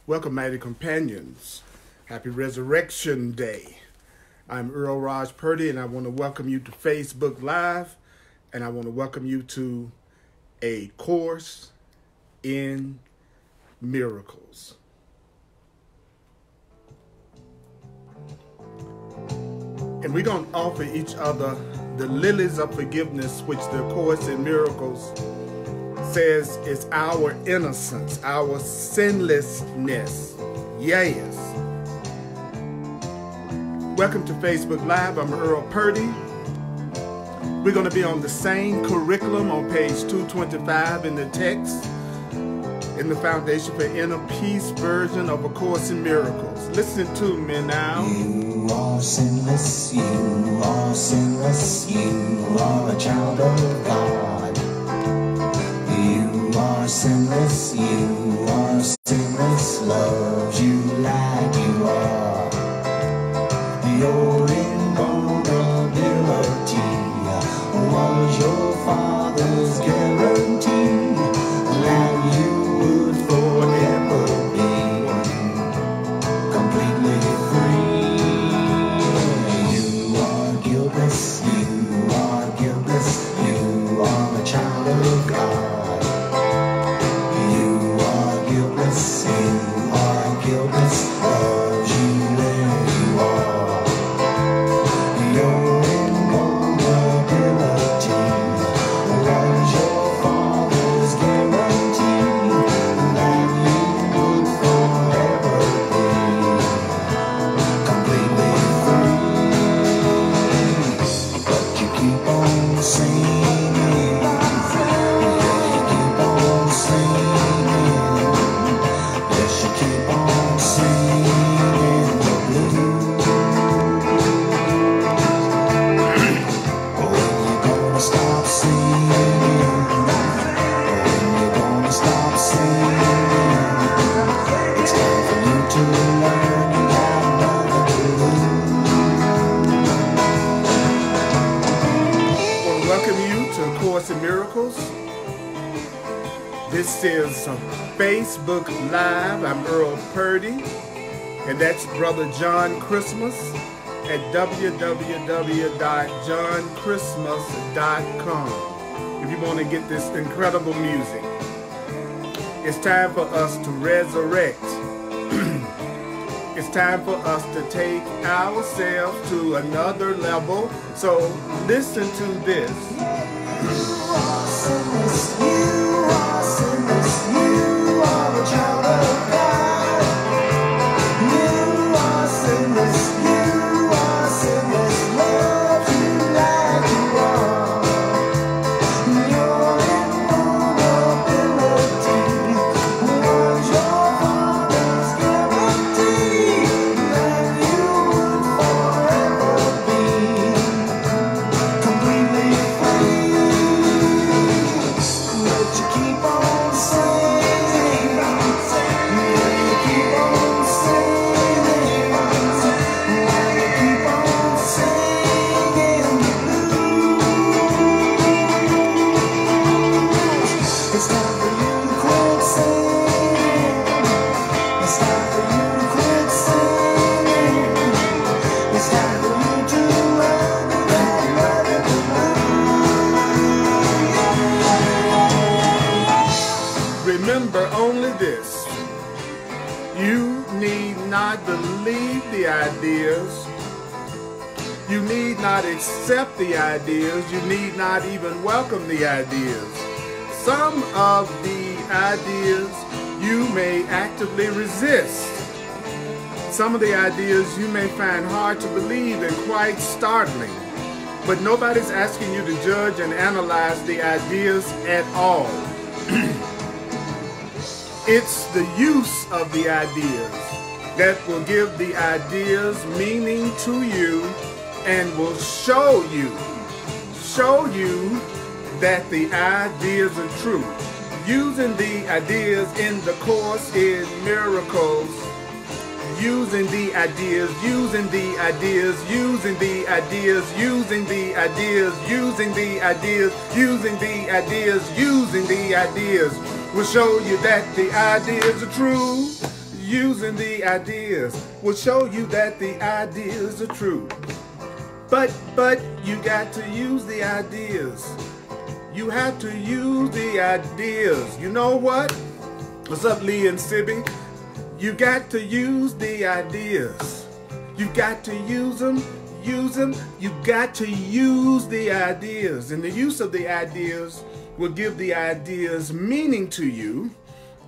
Welcome, mighty companions. Happy Resurrection Day. I'm Earl Purdy, and I want to welcome you to Facebook Live, and I want to welcome you to a course in miracles. And we're going to offer each other the lilies of forgiveness, which the Course in Miracles says is our innocence, our sinlessness. Yes. Welcome to Facebook Live. I'm Earl Purdy. We're going to be on the same curriculum on page 225 in the text, in the Foundation for Inner Peace version of A Course in Miracles. Listen to me now. You are sinless, you are sinless, you are a child of God. You are sinless, you are sinless, loves you like you are. Your invulnerability was your father's guarantee that you would forever be completely free. You are guiltless, you are guiltless, you are a child of God. You are guiltless, you are guiltless, loves you where you are. Your invulnerability was your father's guarantee that you would forever be completely free. But you keep on singing, yeah, you keep on singing, yes, you keep on singing the blues. When you gonna stop singing? When you gonna stop singing? It's time for you to learn you got nothing to lose. I want to welcome you to A Course in Miracles. This is Facebook Live. I'm Earl Purdy, and that's Brother John Christmas at www.johnchristmas.com if you want to get this incredible music. It's time for us to resurrect. It's time for us to take ourselves to another level. So listen to this. You are sinless, you are sinless, you are a child of God. You are sinless, you are sinless, love you like you are. Your invulnerability was your father's guarantee that you would forever be completely free. But you keep on singing, yeah, you keep on singing, yeah, you keep on singing the blues. It's time for you to quit singing. It's time for you to quit singing. It's time for you to learn that nothing to lose. Remember only this. You need not believe the ideas. You need not accept the ideas. You need not even welcome the ideas. Some of the ideas you may actively resist. Some of the ideas you may find hard to believe and quite startling. But nobody's asking you to judge and analyze the ideas at all. It's the use of the ideas that will give the ideas meaning to you and will show you that the ideas are true. Using the ideas in the Course in Miracles, using the ideas, using the ideas, using the ideas, using the ideas, using the ideas, using the ideas, using the ideas will show you that the ideas are true. Using the ideas will show you that the ideas are true. But you got to use the ideas. You have to use the ideas. You know what? What's up, Lee and Sibby? You got to use the ideas. You got to use them. You got to use the ideas. And the use of the ideas will give the ideas meaning to you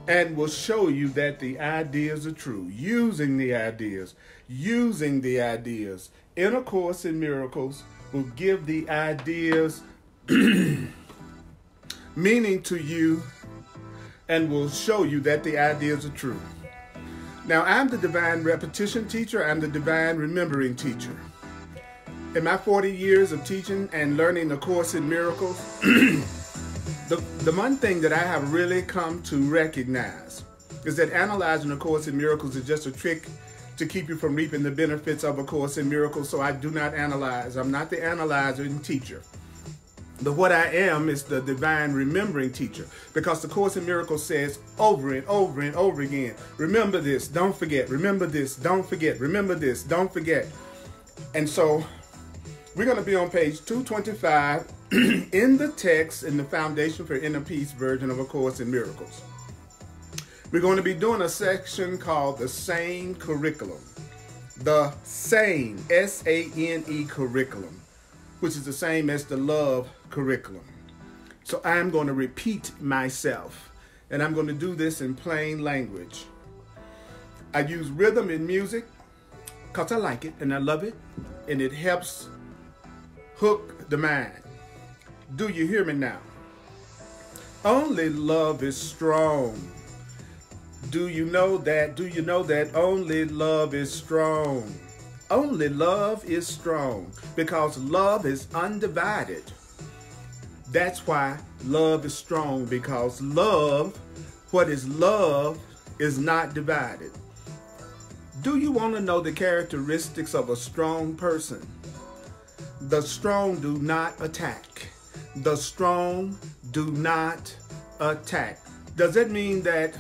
and will show you that the ideas are true. Using the ideas. In A Course in Miracles will give the ideas meaning to you and will show you that the ideas are true. Now, I'm the divine repetition teacher. I'm the divine remembering teacher. In my 40 years of teaching and learning A Course in Miracles, the one thing that I have really come to recognize is that analyzing A Course in Miracles is just a trick to keep you from reaping the benefits of A Course in Miracles. So I do not analyze. I'm not the analyzer and teacher. But what I am is the divine remembering teacher, because the Course in Miracles says over and over and over again, remember this, don't forget, remember this, don't forget, remember this, don't forget. And so we're going to be on page 225 in the text in the Foundation for Inner Peace version of A Course in Miracles. We're going to be doing a section called the SANE curriculum. The SANE, S-A-N-E curriculum, which is the same as the love curriculum. So I'm going to repeat myself, and I'm going to do this in plain language. I use rhythm in music because I like it and I love it, and it helps hook the mind. Do you hear me now? Only love is strong. Do you know that? Do you know that only love is strong? Only love is strong because love is undivided. That's why love is strong, because love, what is love, is not divided. Do you want to know the characteristics of a strong person? The strong do not attack. The strong do not attack. Does that mean that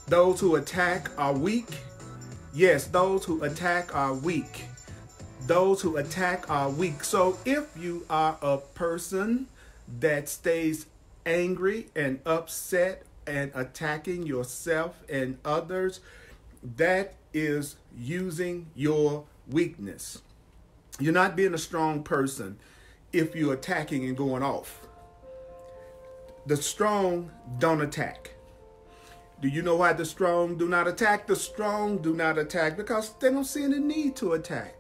those who attack are weak? Yes, those who attack are weak. Those who attack are weak. So if you are a person that stays angry and upset and attacking yourself and others, that is using your weakness. You're not being a strong person if you're attacking and going off. The strong don't attack. Do you know why the strong do not attack? The strong do not attack because they don't see any need to attack.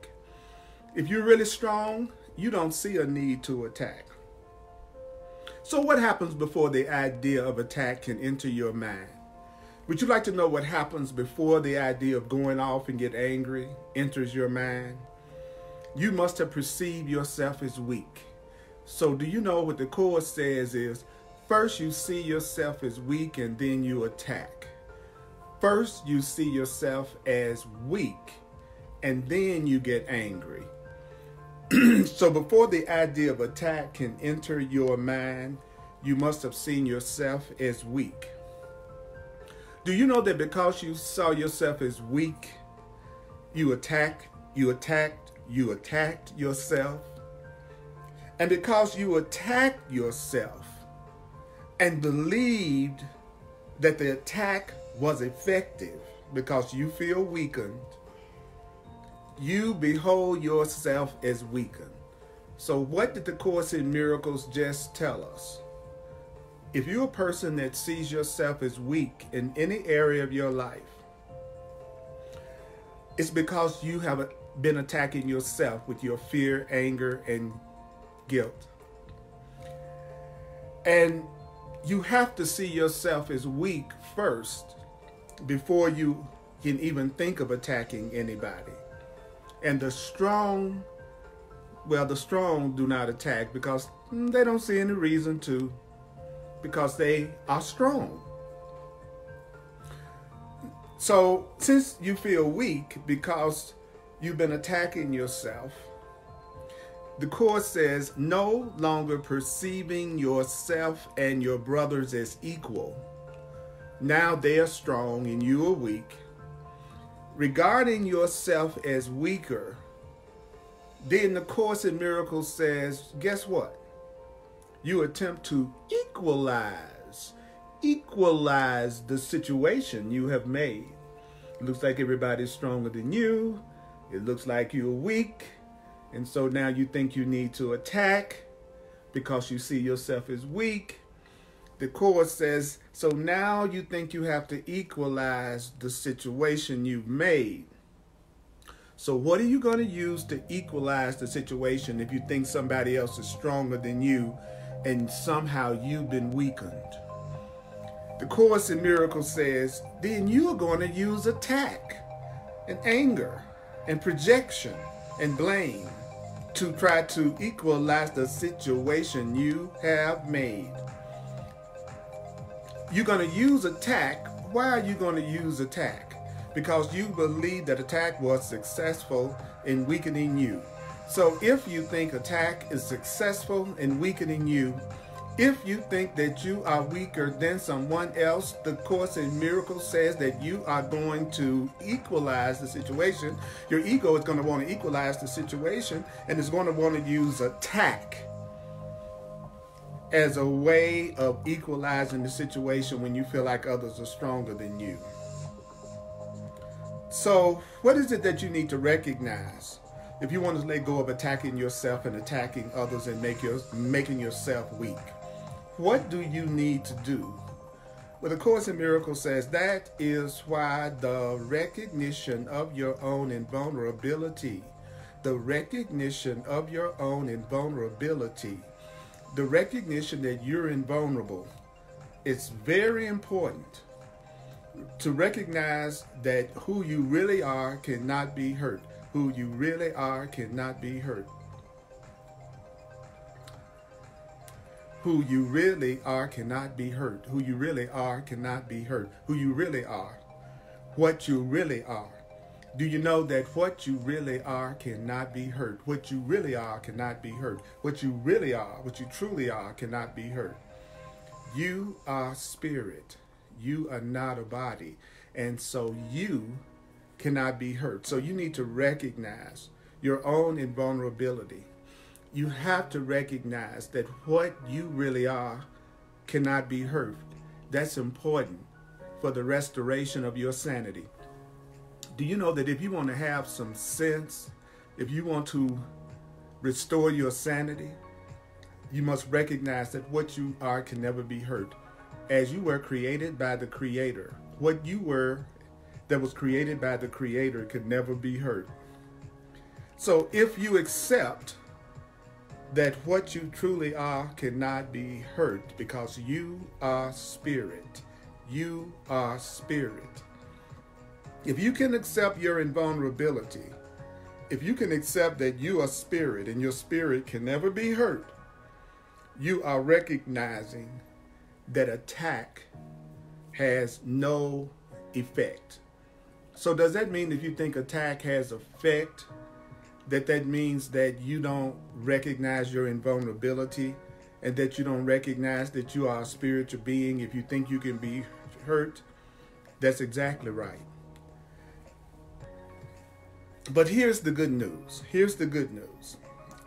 If you're really strong, you don't see a need to attack. So what happens before the idea of attack can enter your mind? Would you like to know what happens before the idea of going off and get angry enters your mind? You must have perceived yourself as weak. So do you know what the Course says is, first you see yourself as weak and then you attack. First you see yourself as weak and then you get angry. So before the idea of attack can enter your mind, you must have seen yourself as weak. Do you know that because you saw yourself as weak, you attacked yourself? And because you attacked yourself and believed that the attack was effective because you feel weakened, you behold yourself as weakened. So what did the Course in Miracles just tell us? If you're a person that sees yourself as weak in any area of your life, it's because you have been attacking yourself with your fear, anger, and guilt. And you have to see yourself as weak first before you can even think of attacking anybody. And the strong do not attack because they don't see any reason to, because they are strong. So since you feel weak because you've been attacking yourself, the Course says no longer perceiving yourself and your brothers as equal. Now they are strong and you are weak. Regarding yourself as weaker, then the Course in Miracles says, guess what? You attempt to equalize the situation you have made. It looks like everybody's stronger than you. It looks like you're weak. And so now you think you need to attack because you see yourself as weak. The Course says, so now you think you have to equalize the situation you've made. So what are you going to use to equalize the situation if you think somebody else is stronger than you and somehow you've been weakened? The Course in Miracles says, then you're going to use attack and anger and projection and blame to try to equalize the situation you have made. You're going to use attack. Why are you going to use attack? Because you believe that attack was successful in weakening you. So if you think attack is successful in weakening you, if you think that you are weaker than someone else, the Course in Miracles says that you are going to equalize the situation. Your ego is going to want to equalize the situation and is going to want to use attack as a way of equalizing the situation when you feel like others are stronger than you. So what is it that you need to recognize if you want to let go of attacking yourself and attacking others and making yourself weak? What do you need to do? Well, the Course in Miracles says that is why the recognition of your own invulnerability, the recognition of your own invulnerability, the recognition that you're invulnerable, it's very important to recognize that who you really are cannot be hurt. Who you really are cannot be hurt. Who you really are cannot be hurt. Who you really are cannot be hurt. Who you really are. What you really are. Do you know that what you really are cannot be hurt? What you really are cannot be hurt. What you really are, what you truly are, cannot be hurt. You are spirit. You are not a body. And so you cannot be hurt. So you need to recognize your own invulnerability. You have to recognize that what you really are cannot be hurt. That's important for the restoration of your sanity. Do you know that if you want to have some sense, if you want to restore your sanity, you must recognize that what you are can never be hurt. As you were created by the Creator, what you were that was created by the Creator could never be hurt. So if you accept that what you truly are cannot be hurt because you are spirit, you are spirit. If you can accept your invulnerability, if you can accept that you are spirit and your spirit can never be hurt, you are recognizing that attack has no effect. So does that mean if you think attack has effect, that means that you don't recognize your invulnerability and that you don't recognize that you are a spiritual being if you think you can be hurt? That's exactly right. But here's the good news. Here's the good news.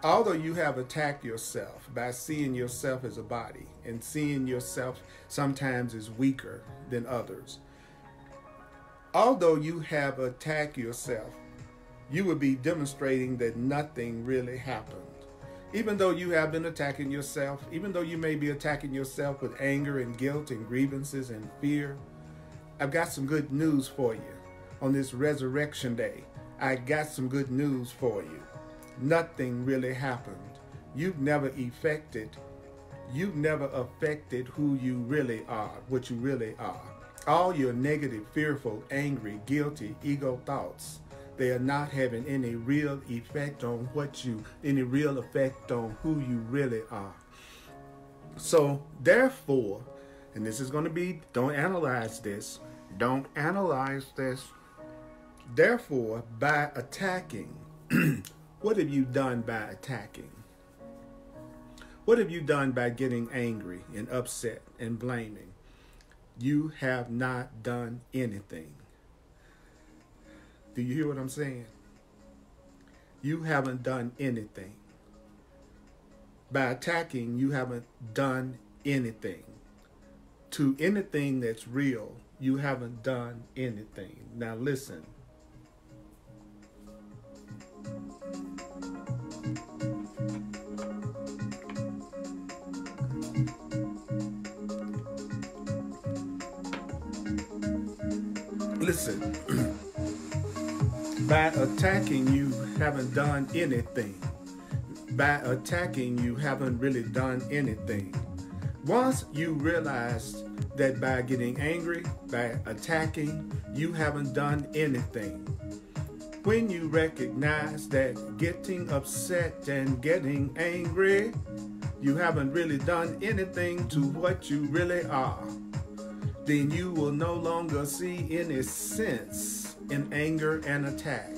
Although you have attacked yourself by seeing yourself as a body and seeing yourself sometimes as weaker than others, although you have attacked yourself, you would be demonstrating that nothing really happened. Even though you have been attacking yourself, even though you may be attacking yourself with anger and guilt and grievances and fear, I've got some good news for you on this resurrection day. I got some good news for you. Nothing really happened. You've never affected who you really are, what you really are. All your negative, fearful, angry, guilty, ego thoughts, they are not having any real effect on who you really are. So therefore, and this is going to be, don't analyze this. Therefore, by attacking, what have you done by attacking? What have you done by getting angry and upset and blaming? you have not done anything. Do you hear what I'm saying? You haven't done anything. By attacking, you haven't done anything. To anything that's real, you haven't done anything. Now listen. Listen. By attacking, you haven't done anything. By attacking, you haven't really done anything. Once you realize that by getting angry, by attacking, you haven't done anything. When you recognize that getting upset and getting angry, you haven't really done anything to what you really are, then you will no longer see any sense in anger and attack.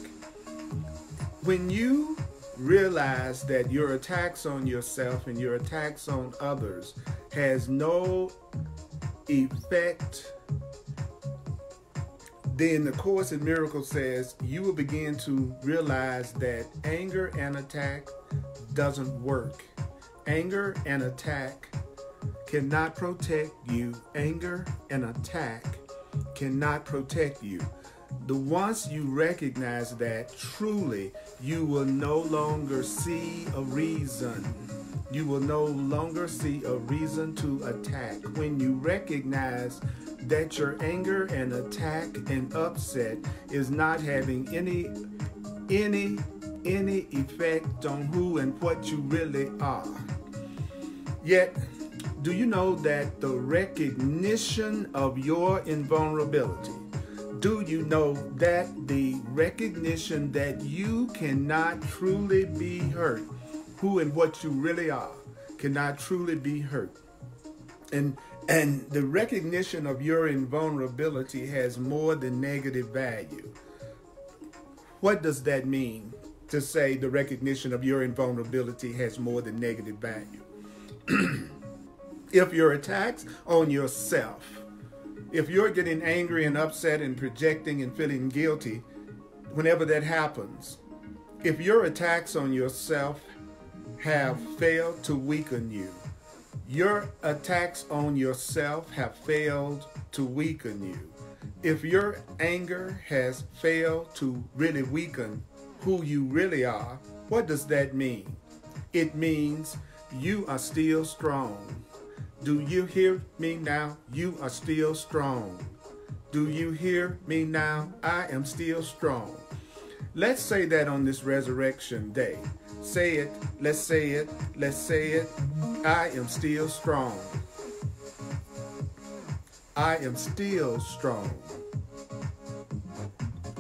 When you realize that your attacks on yourself and your attacks on others has no effect, then the Course in Miracles says you will begin to realize that anger and attack doesn't work. Anger and attack cannot protect you. Anger and attack cannot protect you. Once you recognize that, truly, you will no longer see a reason. You will no longer see a reason to attack. When you recognize that your anger and attack and upset is not having any effect on who and what you really are. Yet, do you know that the recognition of your invulnerability, do you know that the recognition that you cannot truly be hurt, who and what you really are, cannot truly be hurt. And the recognition of your invulnerability has more than negative value. What does that mean to say the recognition of your invulnerability has more than negative value? If your attacks on yourself, if you're getting angry and upset and projecting and feeling guilty, whenever that happens, if your attacks on yourself have failed to weaken you, your attacks on yourself have failed to weaken you. If your anger has failed to really weaken who you really are, what does that mean? It means you are still strong. Do you hear me now? You are still strong. Do you hear me now? I am still strong. Let's say that on this resurrection day. Say it. Let's say it. Let's say it. I am still strong. I am still strong.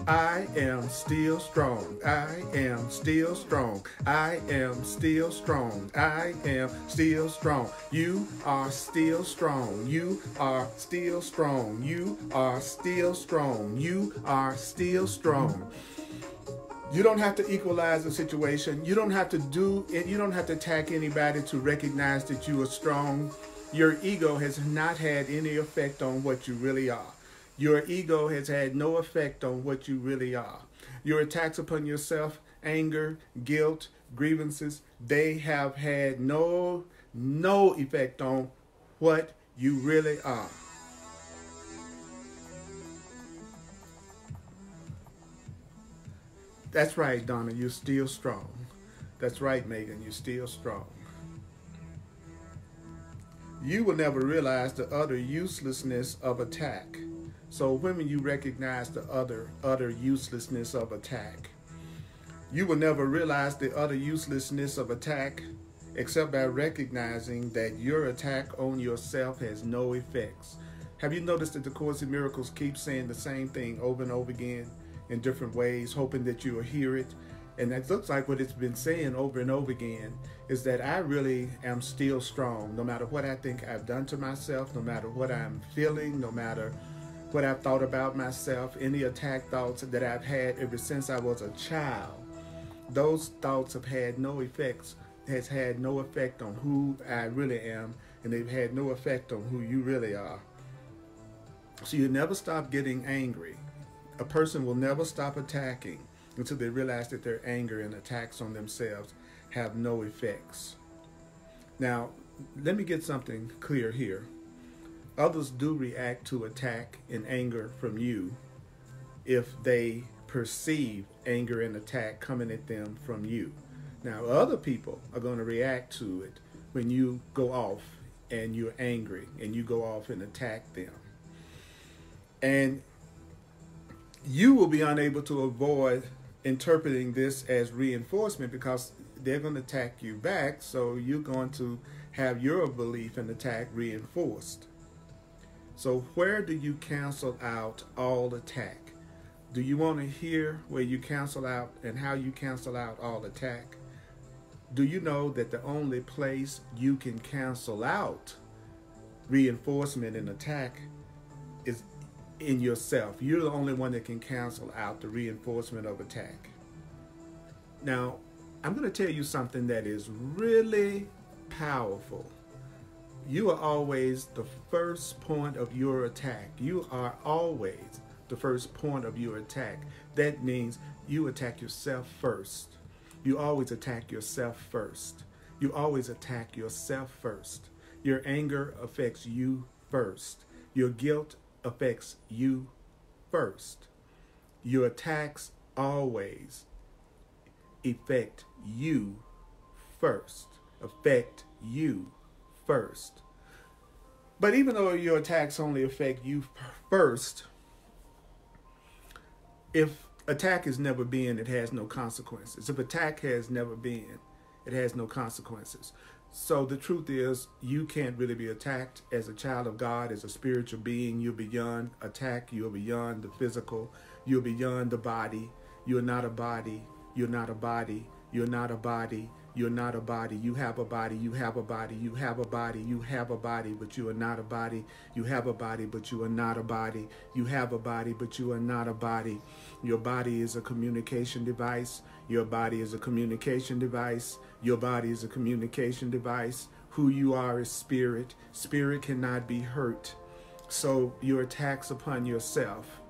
I am still strong. I am still strong. I am still strong. I am still strong. You are still strong. You are still strong. You are still strong. You are still strong. You don't have to equalize the situation. You don't have to do it. You don't have to attack anybody to recognize that you are strong. Your ego has not had any effect on what you really are. Your ego has had no effect on what you really are. Your attacks upon yourself, anger, guilt, grievances, they have had no effect on what you really are. That's right, Donna, you're still strong. That's right, Megan, you're still strong. You will never realize the utter uselessness of attack. So when you recognize the utter uselessness of attack, you will never realize the utter uselessness of attack except by recognizing that your attack on yourself has no effects. Have you noticed that the Course in Miracles keeps saying the same thing over and over again in different ways, hoping that you will hear it? And that looks like what it's been saying over and over again is that I really am still strong, no matter what I think I've done to myself, no matter what I'm feeling, no matter what I've thought about myself, any attack thoughts that I've had ever since I was a child. Those thoughts have had no effects, has had no effect on who I really am, and they've had no effect on who you really are. So you never stop getting angry. A person will never stop attacking until they realize that their anger and attacks on themselves have no effects. Now, let me get something clear here. Others do react to attack and anger from you if they perceive anger and attack coming at them from you. Now, other people are going to react to it when you go off and you're angry and you go off and attack them. And you will be unable to avoid interpreting this as reinforcement because they're going to attack you back, so you're going to have your belief in attack reinforced. So where do you cancel out all attack? Do you want to hear where you cancel out and how you cancel out all attack? Do you know that the only place you can cancel out reinforcement and attack is in yourself? You're the only one that can cancel out the reinforcement of attack. Now, I'm going to tell you something that is really powerful. You are always the first point of your attack. You are always the first point of your attack. That means you attack yourself first. You always attack yourself first. You always attack yourself first. Your anger affects you first. Your guilt affects you first. Your attacks always affect you first. Affect you first. But even though your attacks only affect you first, if attack has never been, it has no consequences. If attack has never been, it has no consequences. So the truth is, you can't really be attacked as a child of God, as a spiritual being. You're beyond attack. You're beyond the physical. You're beyond the body. You're not a body. You're not a body. You're not a body. You're not a body. You have a body. You have a body. You have a body. You have a body, but you are not a body. You have a body, but you are not a body. You have a body, but you are not a body. Your body is a communication device. Your body is a communication device. Your body is a communication device. Who you are is spirit. Spirit cannot be hurt. So your attacks upon yourself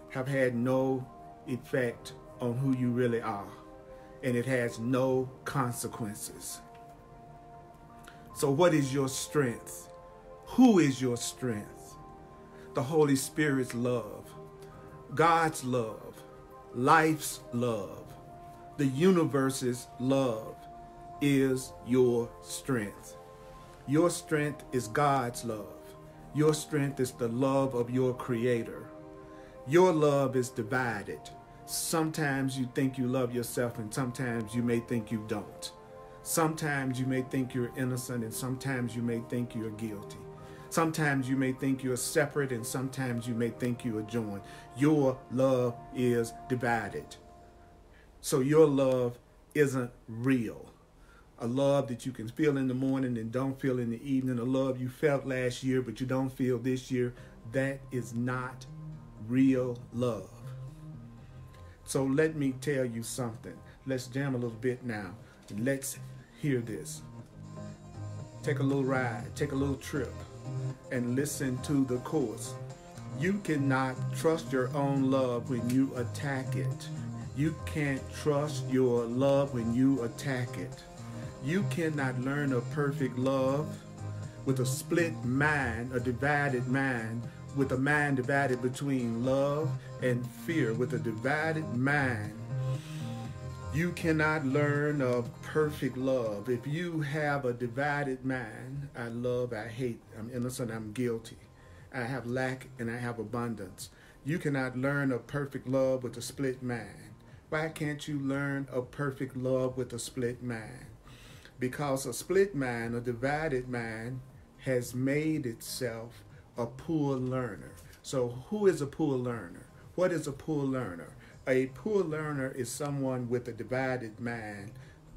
have had no effect on who you really are. And it has no consequences. So what is your strength? Who is your strength? The Holy Spirit's love, God's love, life's love, the universe's love is your strength. Your strength is God's love. Your strength is the love of your Creator. Your love is divided. Sometimes you think you love yourself, and sometimes you may think you don't. Sometimes you may think you're innocent, and sometimes you may think you're guilty. Sometimes you may think you're separate, and sometimes you may think you are joined. Your love is divided. So your love isn't real. A love that you can feel in the morning and don't feel in the evening. A love you felt last year but you don't feel this year. That is not real love. So let me tell you something. Let's jam a little bit now. And let's hear this. Take a little ride, take a little trip, and listen to the chorus. You cannot trust your own love when you attack it. You can't trust your love when you attack it. You cannot learn a perfect love with a split mind, a divided mind, with a mind divided between love and fear, with a divided mind. You cannot learn of perfect love. If you have a divided mind, I love, I hate, I'm innocent, I'm guilty. I have lack and I have abundance. You cannot learn of perfect love with a split mind. Why can't you learn of perfect love with a split mind? Because a split mind, a divided mind, has made itself a poor learner. So who is a poor learner? What is a poor learner? A poor learner is someone with a divided mind,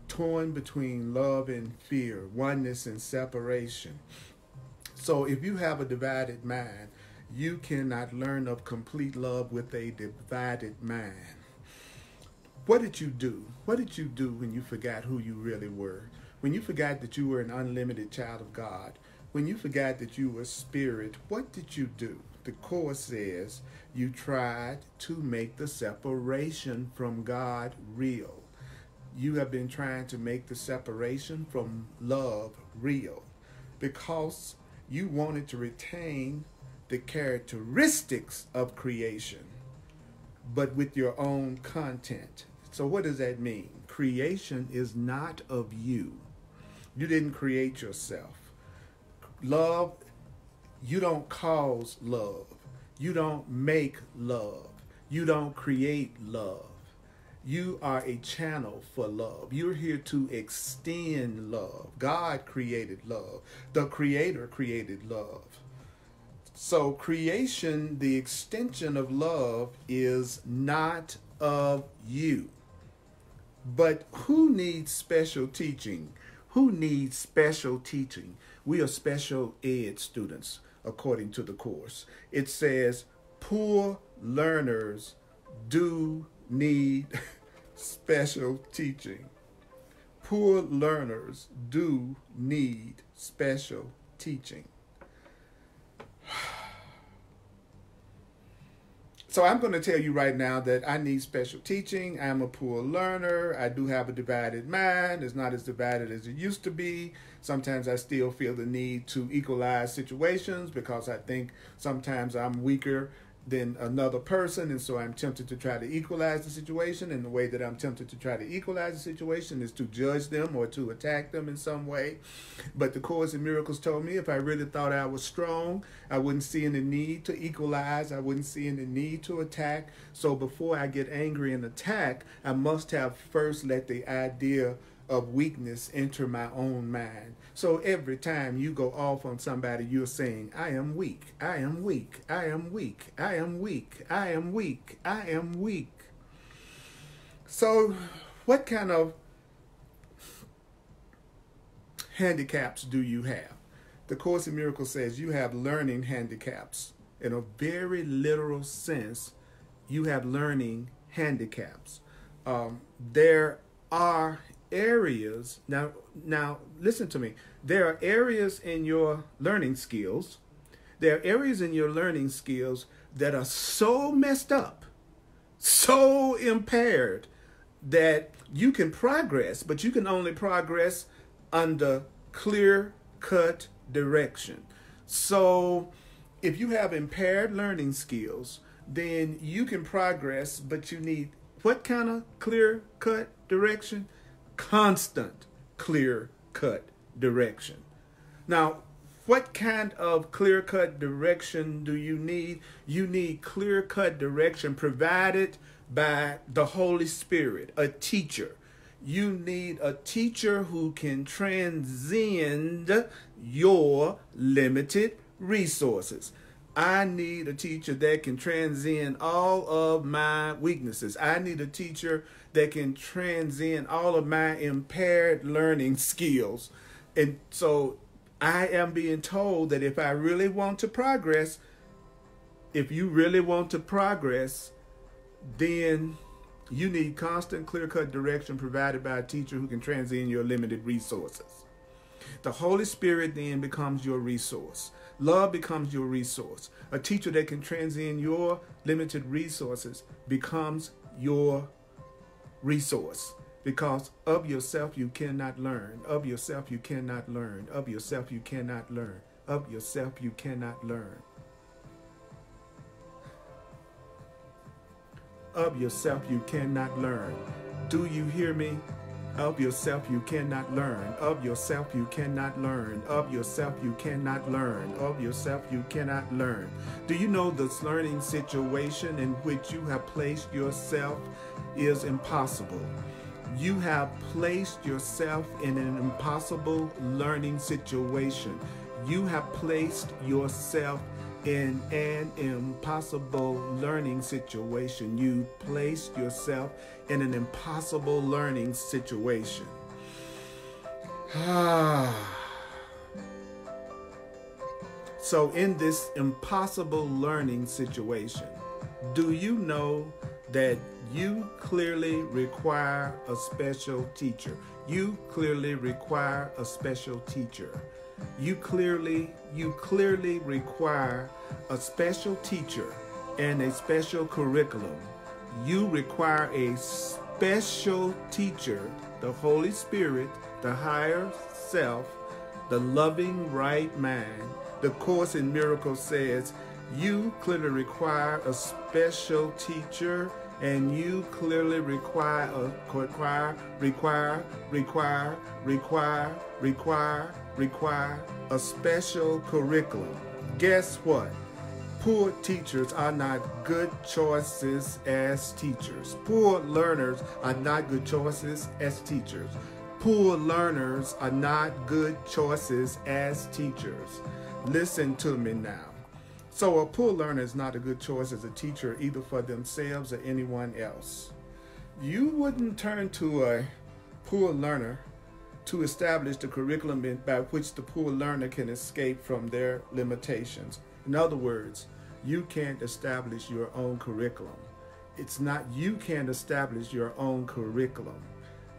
torn between love and fear, oneness and separation. So if you have a divided mind, you cannot learn of complete love with a divided mind. What did you do? What did you do when you forgot who you really were? When you forgot that you were an unlimited child of God? When you forgot that you were spirit, what did you do? The Course says you tried to make the separation from God real. You have been trying to make the separation from love real because you wanted to retain the characteristics of creation, but with your own content. So what does that mean? Creation is not of you. You didn't create yourself. Love, you don't cause love. You don't make love. You don't create love. You are a channel for love. You're here to extend love. God created love. The Creator created love. So creation, the extension of love, is not of you. But who needs special teaching? Who needs special teaching? We are special ed students, according to the Course. It says, poor learners do need special teaching. Poor learners do need special teaching. So I'm going to tell you right now that I need special teaching. I'm a poor learner. I do have a divided mind. It's not as divided as it used to be. Sometimes I still feel the need to equalize situations because I think sometimes I'm weaker than another person, and so I'm tempted to try to equalize the situation, and the way that I'm tempted to try to equalize the situation is to judge them or to attack them in some way. But the Course in Miracles told me if I really thought I was strong, I wouldn't see any need to equalize, I wouldn't see any need to attack. So before I get angry and attack, I must have first let the idea of weakness enter my own mind. So every time you go off on somebody, you're saying, I am weak, I am weak, I am weak, I am weak, I am weak, I am weak. So what kind of handicaps do you have? The Course in Miracles says you have learning handicaps. In a very literal sense, you have learning handicaps. There are areas, now listen to me, there are areas in your learning skills, there are areas in your learning skills that are so messed up, so impaired, that you can progress, but you can only progress under clear-cut direction. So if you have impaired learning skills, then you can progress, but you need what kind of clear-cut direction? Constant clear-cut direction. Now, what kind of clear-cut direction do you need? You need clear-cut direction provided by the Holy Spirit, a teacher. You need a teacher who can transcend your limited resources. I need a teacher that can transcend all of my weaknesses. I need a teacher that can transcend all of my impaired learning skills. And so I am being told that if I really want to progress, if you really want to progress, then you need constant clear-cut direction provided by a teacher who can transcend your limited resources. The Holy Spirit then becomes your resource. Love becomes your resource. A teacher that can transcend your limited resources becomes your resource. Because of yourself you cannot learn. Of yourself you cannot learn. Of yourself you cannot learn. Of yourself you cannot learn. Of yourself you cannot learn. Do you hear me? Of yourself you cannot learn. Of yourself you cannot learn. Of yourself you cannot learn. Of yourself you cannot learn. Do you know this learning situation in which you have placed yourself is impossible? You have placed yourself in an impossible learning situation. You have placed yourself in an impossible learning situation. You placed yourself in an impossible learning situation. So in this impossible learning situation, do you know that you clearly require a special teacher? You clearly require a special teacher. You clearly require a special teacher and a special curriculum. You require a special teacher, the Holy Spirit, the higher self, the loving right mind. The Course in Miracles says you clearly require a special teacher, and you clearly require a special curriculum. Guess what? Poor teachers are not good choices as teachers. Poor learners are not good choices as teachers. Poor learners are not good choices as teachers. Listen to me now. So a poor learner is not a good choice as a teacher, either for themselves or anyone else. You wouldn't turn to a poor learner to establish the curriculum by which the poor learner can escape from their limitations. In other words, you can't establish your own curriculum. It's not you can't establish your own curriculum.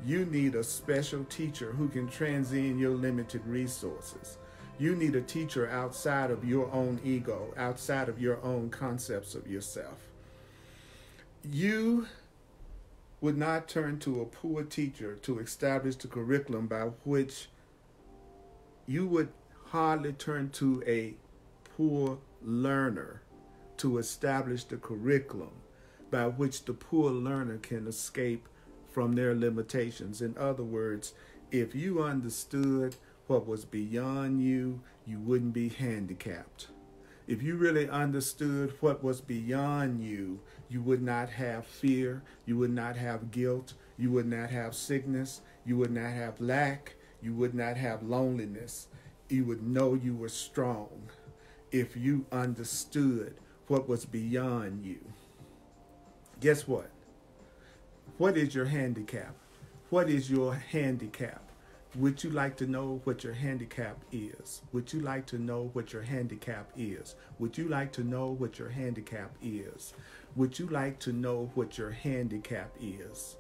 You need a special teacher who can transcend your limited resources. You need a teacher outside of your own ego, outside of your own concepts of yourself. You would not turn to a poor teacher to establish the curriculum by which you would hardly turn to a poor learner to establish the curriculum by which the poor learner can escape from their limitations. In other words, if you understood what was beyond you, you wouldn't be handicapped. If you really understood what was beyond you, you would not have fear, you would not have guilt, you would not have sickness, you would not have lack, you would not have loneliness. You would know you were strong if you understood what was beyond you. Guess what? What is your handicap? What is your handicap? Would you like to know what your handicap is? Would you like to know what your handicap is? Would you like to know what your handicap is? Would you like to know what your handicap is?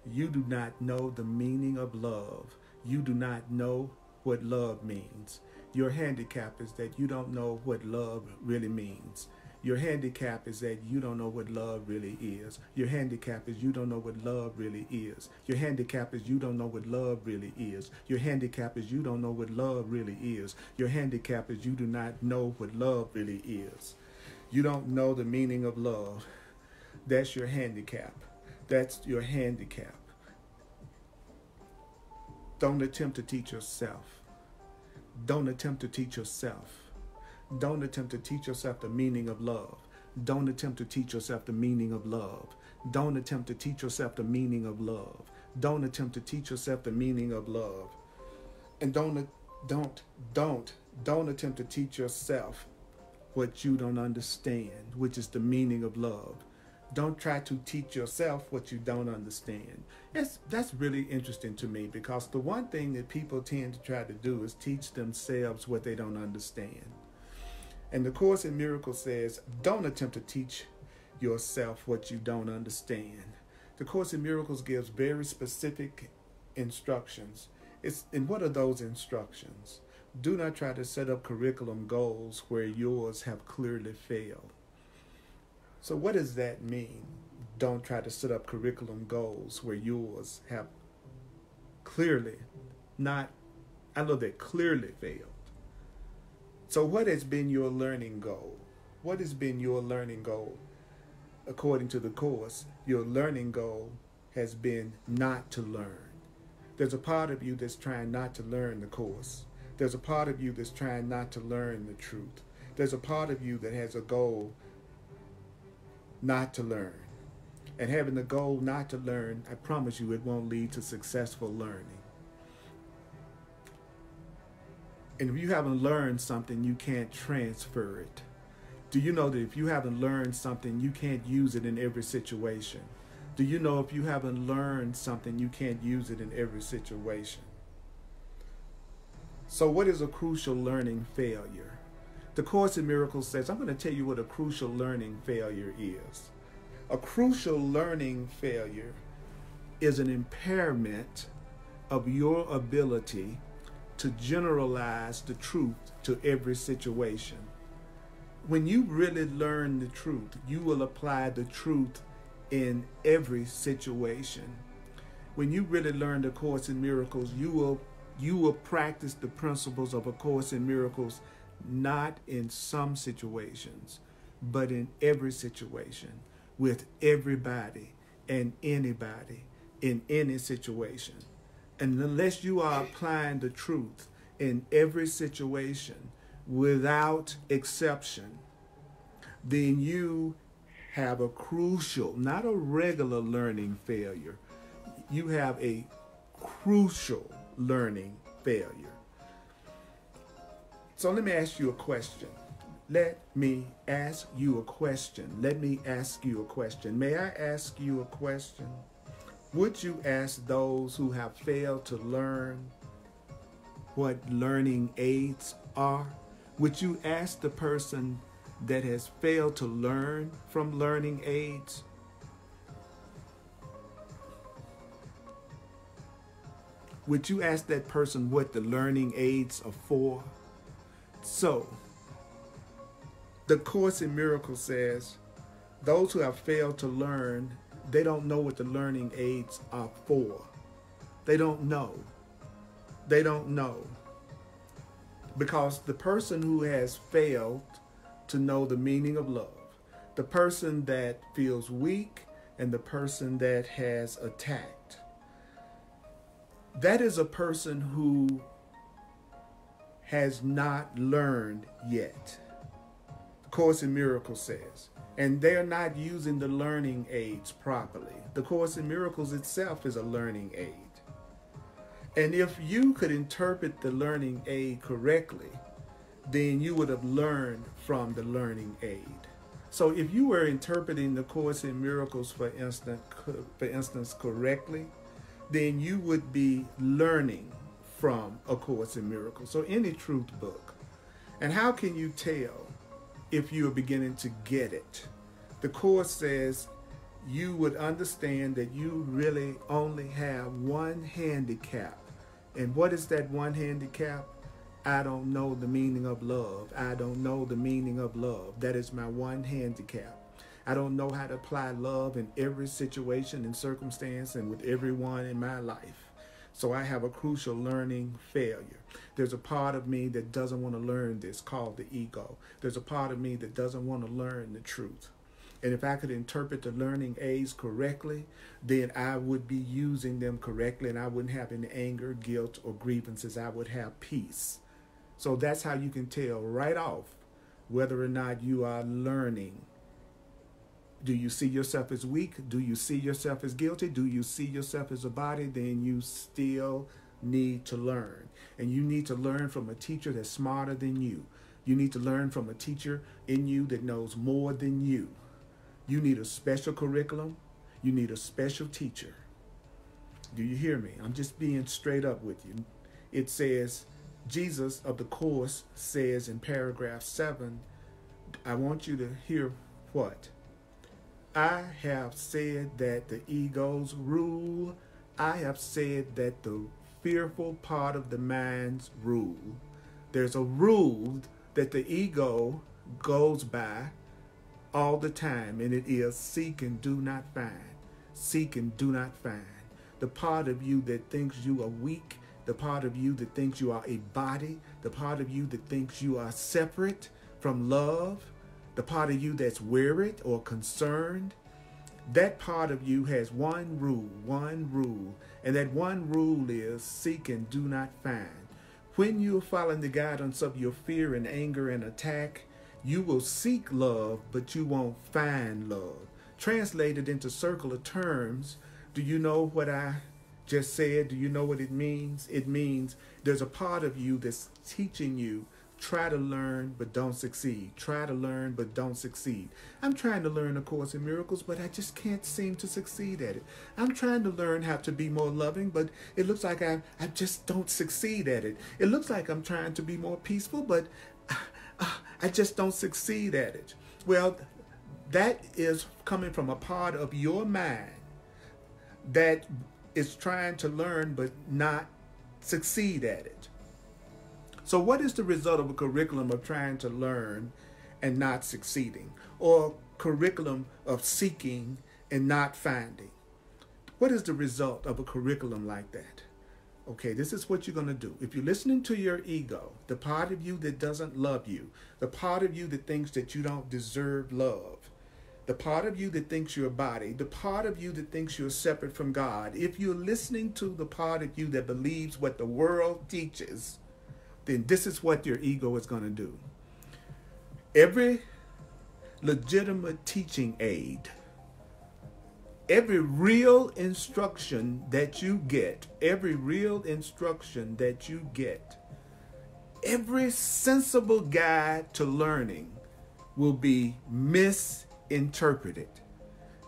You do not know the meaning of love. You do not know what love means. Your handicap is that you don't know what love really means. Your handicap is that you don't know what love really is. Your handicap is you don't know what love really is. Your handicap is you don't know what love really is. Your handicap is you don't know what love really is. Your handicap is you do not know what love really is. You don't know the meaning of love. That's your handicap. That's your handicap. Don't attempt to teach yourself. Don't attempt to teach yourself. Don't attempt to teach yourself the meaning of love. Don't attempt to teach yourself the meaning of love. Don't attempt to teach yourself the meaning of love. Don't attempt to teach yourself the meaning of love. And don't attempt to teach yourself what you don't understand, which is the meaning of love. Don't try to teach yourself what you don't understand. That's really interesting to me, because the one thing that people tend to try to do is teach themselves what they don't understand. And the Course in Miracles says, don't attempt to teach yourself what you don't understand. The Course in Miracles gives very specific instructions. And what are those instructions? Do not try to set up curriculum goals where yours have clearly failed. So what does that mean? Don't try to set up curriculum goals where yours have clearly clearly failed. So what has been your learning goal? What has been your learning goal? According to the Course, your learning goal has been not to learn. There's a part of you that's trying not to learn the Course. There's a part of you that's trying not to learn the truth. There's a part of you that has a goal not to learn. And having the goal not to learn, I promise you it won't lead to successful learning. And if you haven't learned something, you can't transfer it. Do you know that if you haven't learned something, you can't use it in every situation? Do you know if you haven't learned something, you can't use it in every situation? So what is a crucial learning failure? The Course in Miracles says, I'm going to tell you what a crucial learning failure is. A crucial learning failure is an impairment of your ability to to generalize the truth to every situation. When you really learn the truth, you will apply the truth in every situation. When you really learn the Course in Miracles, you will practice the principles of A Course in Miracles, not in some situations, but in every situation, with everybody and anybody, in any situation. And unless you are applying the truth in every situation without exception, then you have a crucial, not a regular learning failure. You have a crucial learning failure. So let me ask you a question. Let me ask you a question. Let me ask you a question. May I ask you a question? Would you ask those who have failed to learn what learning aids are? Would you ask the person that has failed to learn from learning aids? Would you ask that person what the learning aids are for? So, the Course in Miracles says, those who have failed to learn, they don't know what the learning aids are for. They don't know. They don't know. Because the person who has failed to know the meaning of love, the person that feels weak, and the person that has attacked, that is a person who has not learned yet. The Course in Miracles says, and they're not using the learning aids properly. The Course in Miracles itself is a learning aid. And if you could interpret the learning aid correctly, then you would have learned from the learning aid. So if you were interpreting the Course in Miracles, for instance, correctly, then you would be learning from A Course in Miracles, so any truth book. And how can you tell if you are beginning to get it? The Course says you would understand that you really only have one handicap. And what is that one handicap? I don't know the meaning of love. I don't know the meaning of love. That is my one handicap. I don't know how to apply love in every situation and circumstance and with everyone in my life. So I have a crucial learning failure. There's a part of me that doesn't want to learn this, called the ego. There's a part of me that doesn't want to learn the truth. And if I could interpret the learning aids correctly, then I would be using them correctly, and I wouldn't have any anger, guilt, or grievances. I would have peace. So that's how you can tell right off whether or not you are learning. Do you see yourself as weak? Do you see yourself as guilty? Do you see yourself as a body? Then you still need to learn. And you need to learn from a teacher that's smarter than you. You need to learn from a teacher in you that knows more than you. You need a special curriculum. You need a special teacher. Do you hear me? I'm just being straight up with you. It says, Jesus of the Course says in paragraph 7, I want you to hear what? I have said that the egos rule. I have said that the fearful part of the minds rule. There's a rule that the ego goes by all the time, and it is seek and do not find. Seek and do not find. The part of you that thinks you are weak, the part of you that thinks you are a body, the part of you that thinks you are separate from love, the part of you that's worried or concerned, that part of you has one rule, and that one rule is seek and do not find. When you're following the guidance of your fear and anger and attack, you will seek love, but you won't find love. Translated into circular terms, do you know what I just said? Do you know what it means? It means there's a part of you that's teaching you, try to learn, but don't succeed. Try to learn, but don't succeed. I'm trying to learn A Course in Miracles, but I just can't seem to succeed at it. I'm trying to learn how to be more loving, but it looks like I just don't succeed at it. It looks like I'm trying to be more peaceful, but I just don't succeed at it. Well, that is coming from a part of your mind that is trying to learn but not succeed at it. So what is the result of a curriculum of trying to learn and not succeeding? Or curriculum of seeking and not finding? What is the result of a curriculum like that? Okay, this is what you're going to do. If you're listening to your ego, the part of you that doesn't love you, the part of you that thinks that you don't deserve love, the part of you that thinks you're a body, the part of you that thinks you're separate from God, if you're listening to the part of you that believes what the world teaches, then this is what your ego is going to do. Every legitimate teaching aid, every real instruction that you get, every sensible guide to learning will be misinterpreted.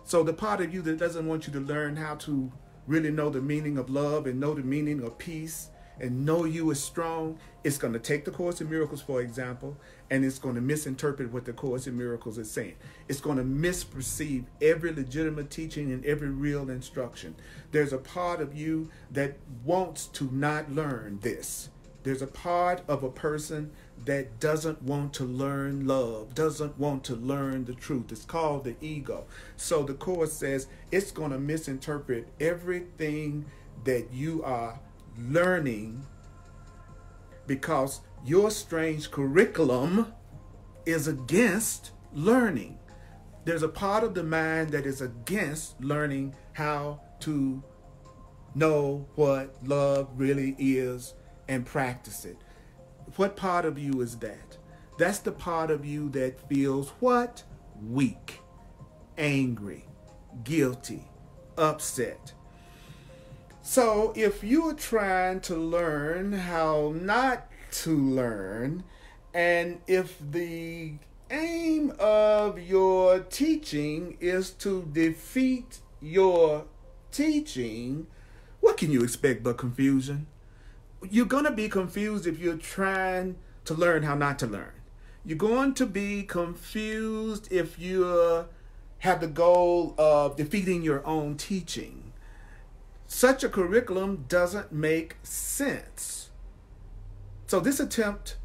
So the part of you that doesn't want you to learn how to really know the meaning of love and know the meaning of peace and know you is strong, it's going to take the Course in Miracles, for example, and it's going to misinterpret what the Course in Miracles is saying. It's going to misperceive every legitimate teaching and every real instruction. There's a part of you that wants to not learn this. There's a part of a person that doesn't want to learn love, doesn't want to learn the truth. It's called the ego. So the Course says it's going to misinterpret everything that you are learning because your strange curriculum is against learning. There's a part of the mind that is against learning how to know what love really is and practice it. What part of you is that? That's the part of you that feels what? Weak, angry, guilty, upset. So if you're trying to learn how not to learn, and if the aim of your teaching is to defeat your teaching, what can you expect but confusion? You're going to be confused if you're trying to learn how not to learn. You're going to be confused if you have the goal of defeating your own teaching. Such a curriculum doesn't make sense. So this attempt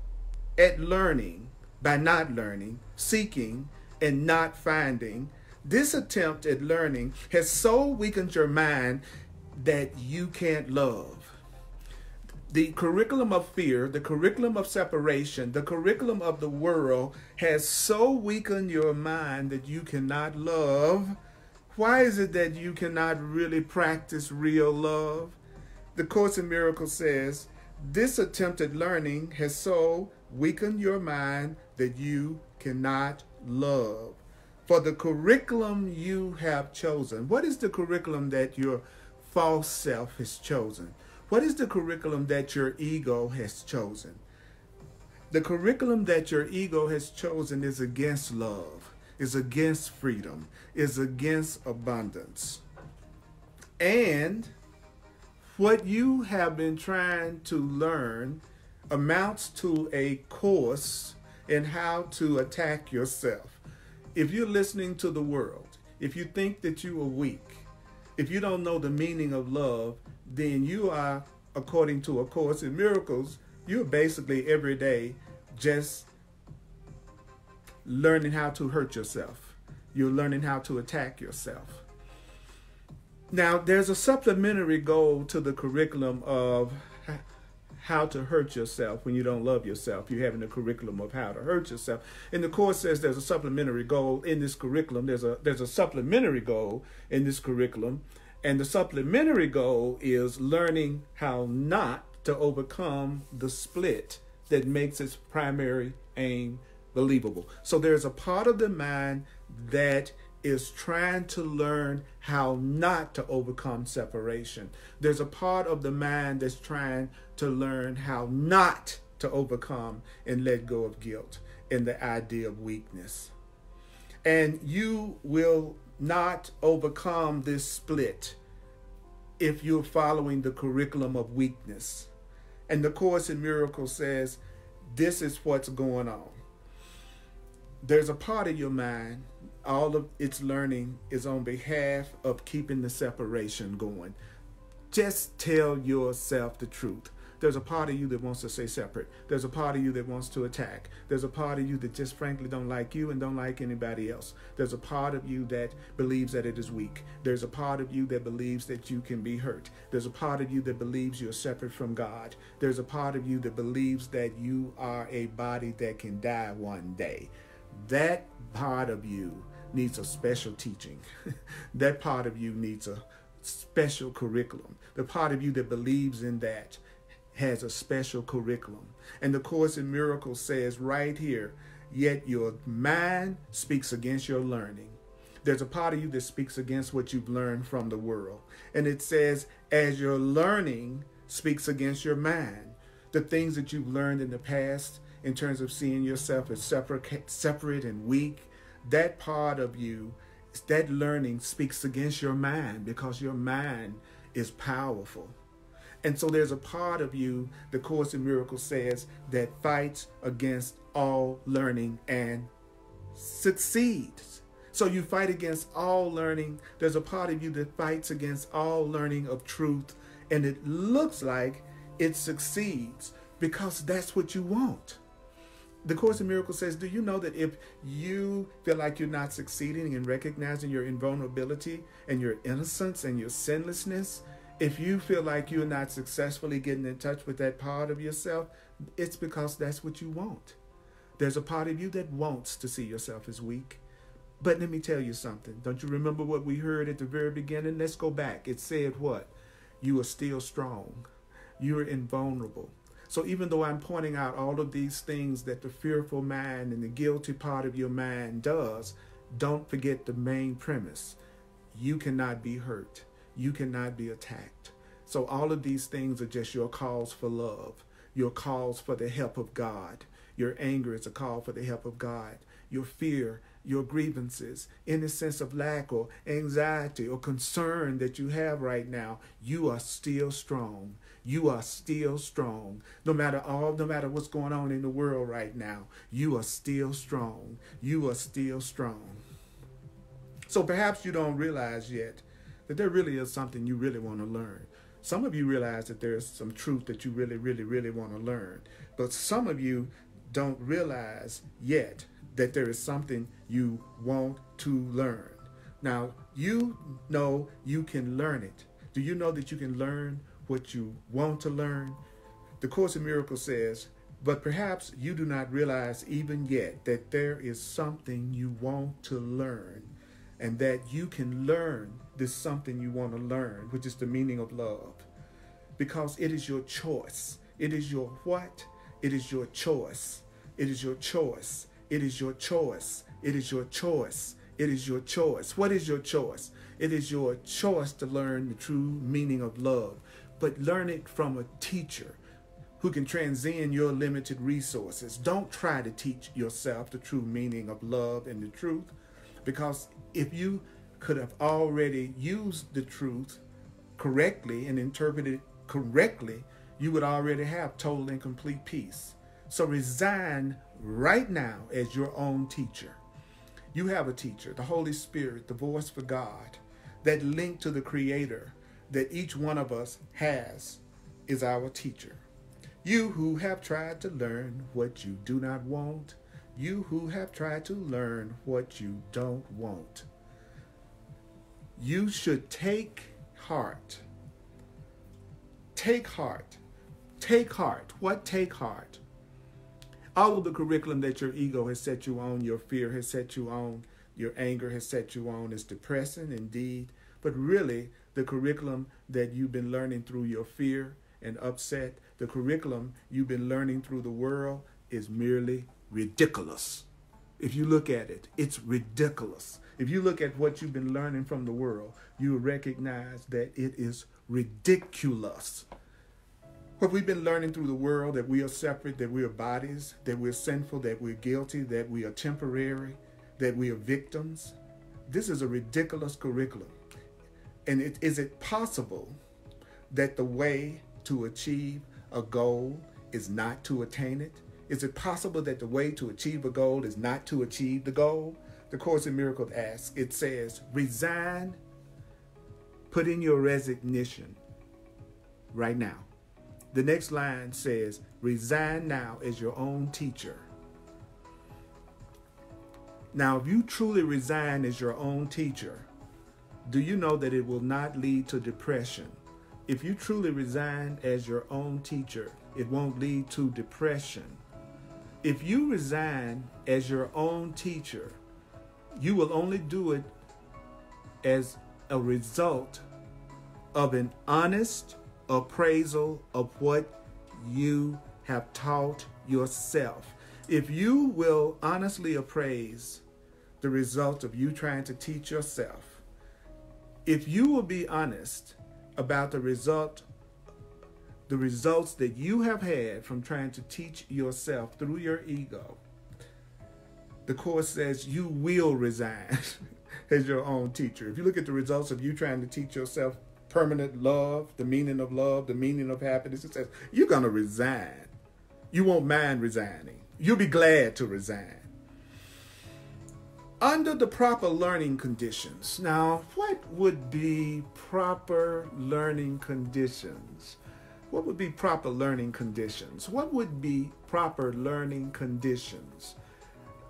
at learning by not learning, seeking and not finding, this attempt at learning has so weakened your mind that you can't love. The curriculum of fear, the curriculum of separation, the curriculum of the world has so weakened your mind that you cannot love. Why is it that you cannot really practice real love? The Course in Miracles says, this attempt at learning has so weakened your mind that you cannot love. For the curriculum you have chosen, what is the curriculum that your false self has chosen? What is the curriculum that your ego has chosen? The curriculum that your ego has chosen is against love, is against freedom, is against abundance. And what you have been trying to learn amounts to a course in how to attack yourself. If you're listening to the world, if you think that you are weak, if you don't know the meaning of love, then you are, according to A Course in Miracles, you're basically every day just learning how to hurt yourself. You're learning how to attack yourself. Now, there's a supplementary goal to the curriculum of how to hurt yourself when you don't love yourself. You're having a curriculum of how to hurt yourself. And the Course says there's a supplementary goal in this curriculum. There's a supplementary goal in this curriculum. And the supplementary goal is learning how not to overcome the split that makes its primary aim believable. So there's a part of the mind that is trying to learn how not to overcome separation. There's a part of the mind that's trying to learn how not to overcome and let go of guilt and the idea of weakness. And you will not overcome this split if you're following the curriculum of weakness. And the Course in Miracles says, this is what's going on. There's a part of your mind, all of its learning is on behalf of keeping the separation going. Just tell yourself the truth. There's a part of you that wants to stay separate. There's a part of you that wants to attack. There's a part of you that just frankly don't like you and don't like anybody else. There's a part of you that believes that it is weak. There's a part of you that believes that you can be hurt. There's a part of you that believes you're separate from God. There's a part of you that believes that you are a body that can die one day. That part of you needs a special teaching. That part of you needs a special curriculum. The part of you that believes in that has a special curriculum. And the Course in Miracles says right here, yet your mind speaks against your learning. There's a part of you that speaks against what you've learned from the world. And it says, as your learning speaks against your mind, the things that you've learned in the past in terms of seeing yourself as separate and weak, that part of you, that learning speaks against your mind because your mind is powerful. And so there's a part of you, the Course in Miracles says, that fights against all learning and succeeds. So you fight against all learning. There's a part of you that fights against all learning of truth. And it looks like it succeeds because that's what you want. The Course in Miracles says, do you know that if you feel like you're not succeeding in recognizing your invulnerability and your innocence and your sinlessness, if you feel like you're not successfully getting in touch with that part of yourself, it's because that's what you want. There's a part of you that wants to see yourself as weak. But let me tell you something. Don't you remember what we heard at the very beginning? Let's go back. It said what? You are still strong. You are invulnerable. So even though I'm pointing out all of these things that the fearful mind and the guilty part of your mind does, don't forget the main premise. You cannot be hurt. You cannot be attacked. So all of these things are just your calls for love, your calls for the help of God. Your anger is a call for the help of God. Your fear, your grievances, any sense of lack or anxiety or concern that you have right now, you are still strong. You are still strong. No matter what's going on in the world right now, you are still strong. You are still strong. So perhaps you don't realize yet that there really is something you really want to learn. Some of you realize that there's some truth that you really, really, really want to learn. But some of you don't realize yet that there is something you want to learn. Now, you know you can learn it. Do you know that you can learn what you want to learn? The Course in Miracles says, but perhaps you do not realize even yet that there is something you want to learn, and that you can learn this something you want to learn, which is the meaning of love. Because it is your choice. It is your what? It is your choice. It is your choice. It is your choice. It is your choice. It is your choice. What is your choice? It is your choice to learn the true meaning of love, but learn it from a teacher who can transcend your limited resources. Don't try to teach yourself the true meaning of love and the truth, because if you could have already used the truth correctly and interpreted it correctly, you would already have total and complete peace. So resign right now as your own teacher. You have a teacher, the Holy Spirit, the voice for God, that link to the Creator that each one of us has is our teacher. You who have tried to learn what you do not want, you who have tried to learn what you don't want, you should take heart. Take heart. Take heart. What take heart? All of the curriculum that your ego has set you on, your fear has set you on, your anger has set you on is depressing indeed. But really, the curriculum that you've been learning through your fear and upset, the curriculum you've been learning through the world is merely ridiculous. If you look at it, it's ridiculous. If you look at what you've been learning from the world, you will recognize that it is ridiculous. What we've been learning through the world, that we are separate, that we are bodies, that we're sinful, that we're guilty, that we are temporary, that we are victims. This is a ridiculous curriculum. And is it possible that the way to achieve a goal is not to attain it? Is it possible that the way to achieve a goal is not to achieve the goal? The Course in Miracles asks, it says, resign, put in your resignation right now. The next line says, resign now as your own teacher. Now, if you truly resign as your own teacher, do you know that it will not lead to depression? If you truly resign as your own teacher, it won't lead to depression. If you resign as your own teacher, you will only do it as a result of an honest appraisal of what you have taught yourself. If you will honestly appraise the result of you trying to teach yourself, if you will be honest about the results that you have had from trying to teach yourself through your ego, the Course says you will resign as your own teacher. If you look at the results of you trying to teach yourself permanent love, the meaning of happiness, it says you're going to resign. You won't mind resigning. You'll be glad to resign. Under the proper learning conditions. Now, what would be proper learning conditions? What would be proper learning conditions? What would be proper learning conditions?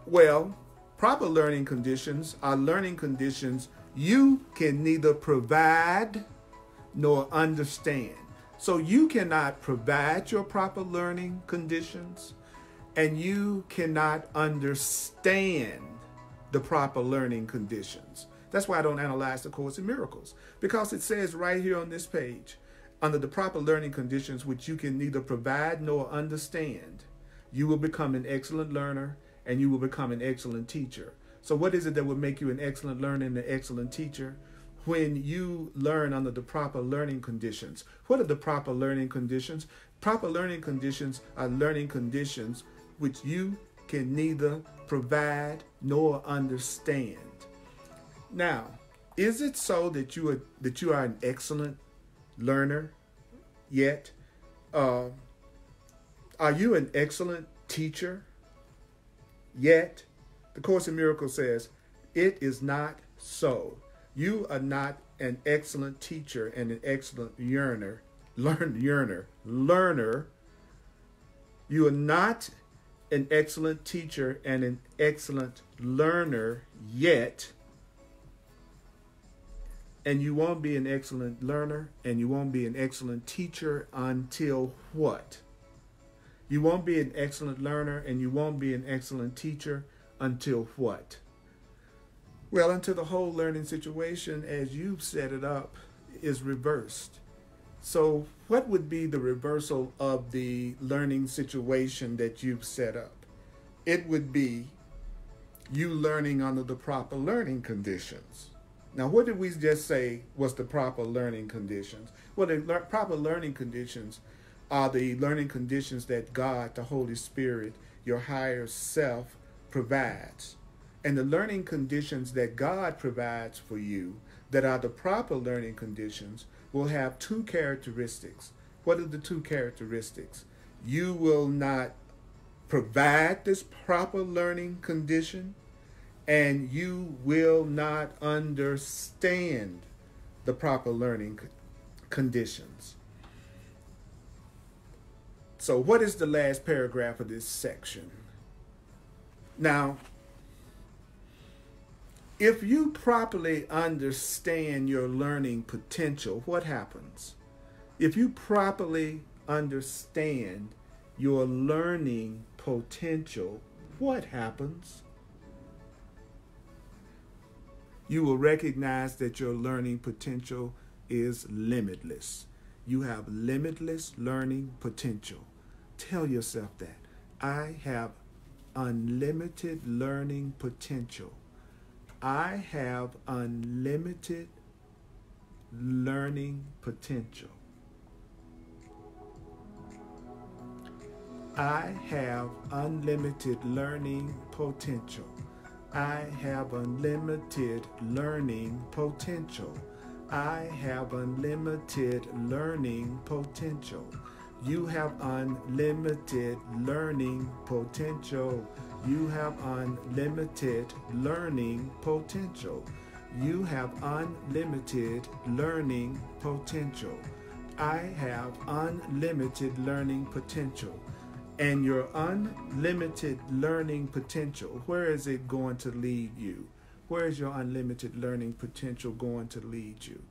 Well, proper learning conditions are learning conditions you can neither provide nor understand. So you cannot provide your proper learning conditions, and you cannot understand the proper learning conditions. That's why I don't analyze the Course in Miracles, because it says right here on this page, under the proper learning conditions which you can neither provide nor understand, you will become an excellent learner and you will become an excellent teacher. So what is it that will make you an excellent learner and an excellent teacher? When you learn under the proper learning conditions. What are the proper learning conditions? Proper learning conditions are learning conditions which you can neither provide nor understand. Now, is it so that you are an excellent learner yet? Are you an excellent teacher yet? The Course in Miracles says it is not so. You are not an excellent teacher and an excellent learner. You are not an excellent teacher and an excellent learner yet. And you won't be an excellent learner and you won't be an excellent teacher until what? You won't be an excellent learner and you won't be an excellent teacher until what? Well, until the whole learning situation as you've set it up is reversed. So what would be the reversal of the learning situation that you've set up? It would be you learning under the proper learning conditions. Now, what did we just say was the proper learning conditions? Well, the proper learning conditions are the learning conditions that God, the Holy Spirit, your higher self, provides. And the learning conditions that God provides for you, that are the proper learning conditions, will have two characteristics. What are the two characteristics? You will not provide this proper learning condition, and you will not understand the proper learning conditions. So what is the last paragraph of this section? Now, if you properly understand your learning potential, what happens? If you properly understand your learning potential, what happens? You will recognize that your learning potential is limitless. You have limitless learning potential. Tell yourself that. I have unlimited learning potential. I have unlimited learning potential. I have unlimited learning potential. I have unlimited learning potential. I have unlimited learning potential. You have unlimited learning potential. You have unlimited learning potential. You have unlimited learning potential. I have unlimited learning potential. And your unlimited learning potential, where is it going to lead you? Where is your unlimited learning potential going to lead you?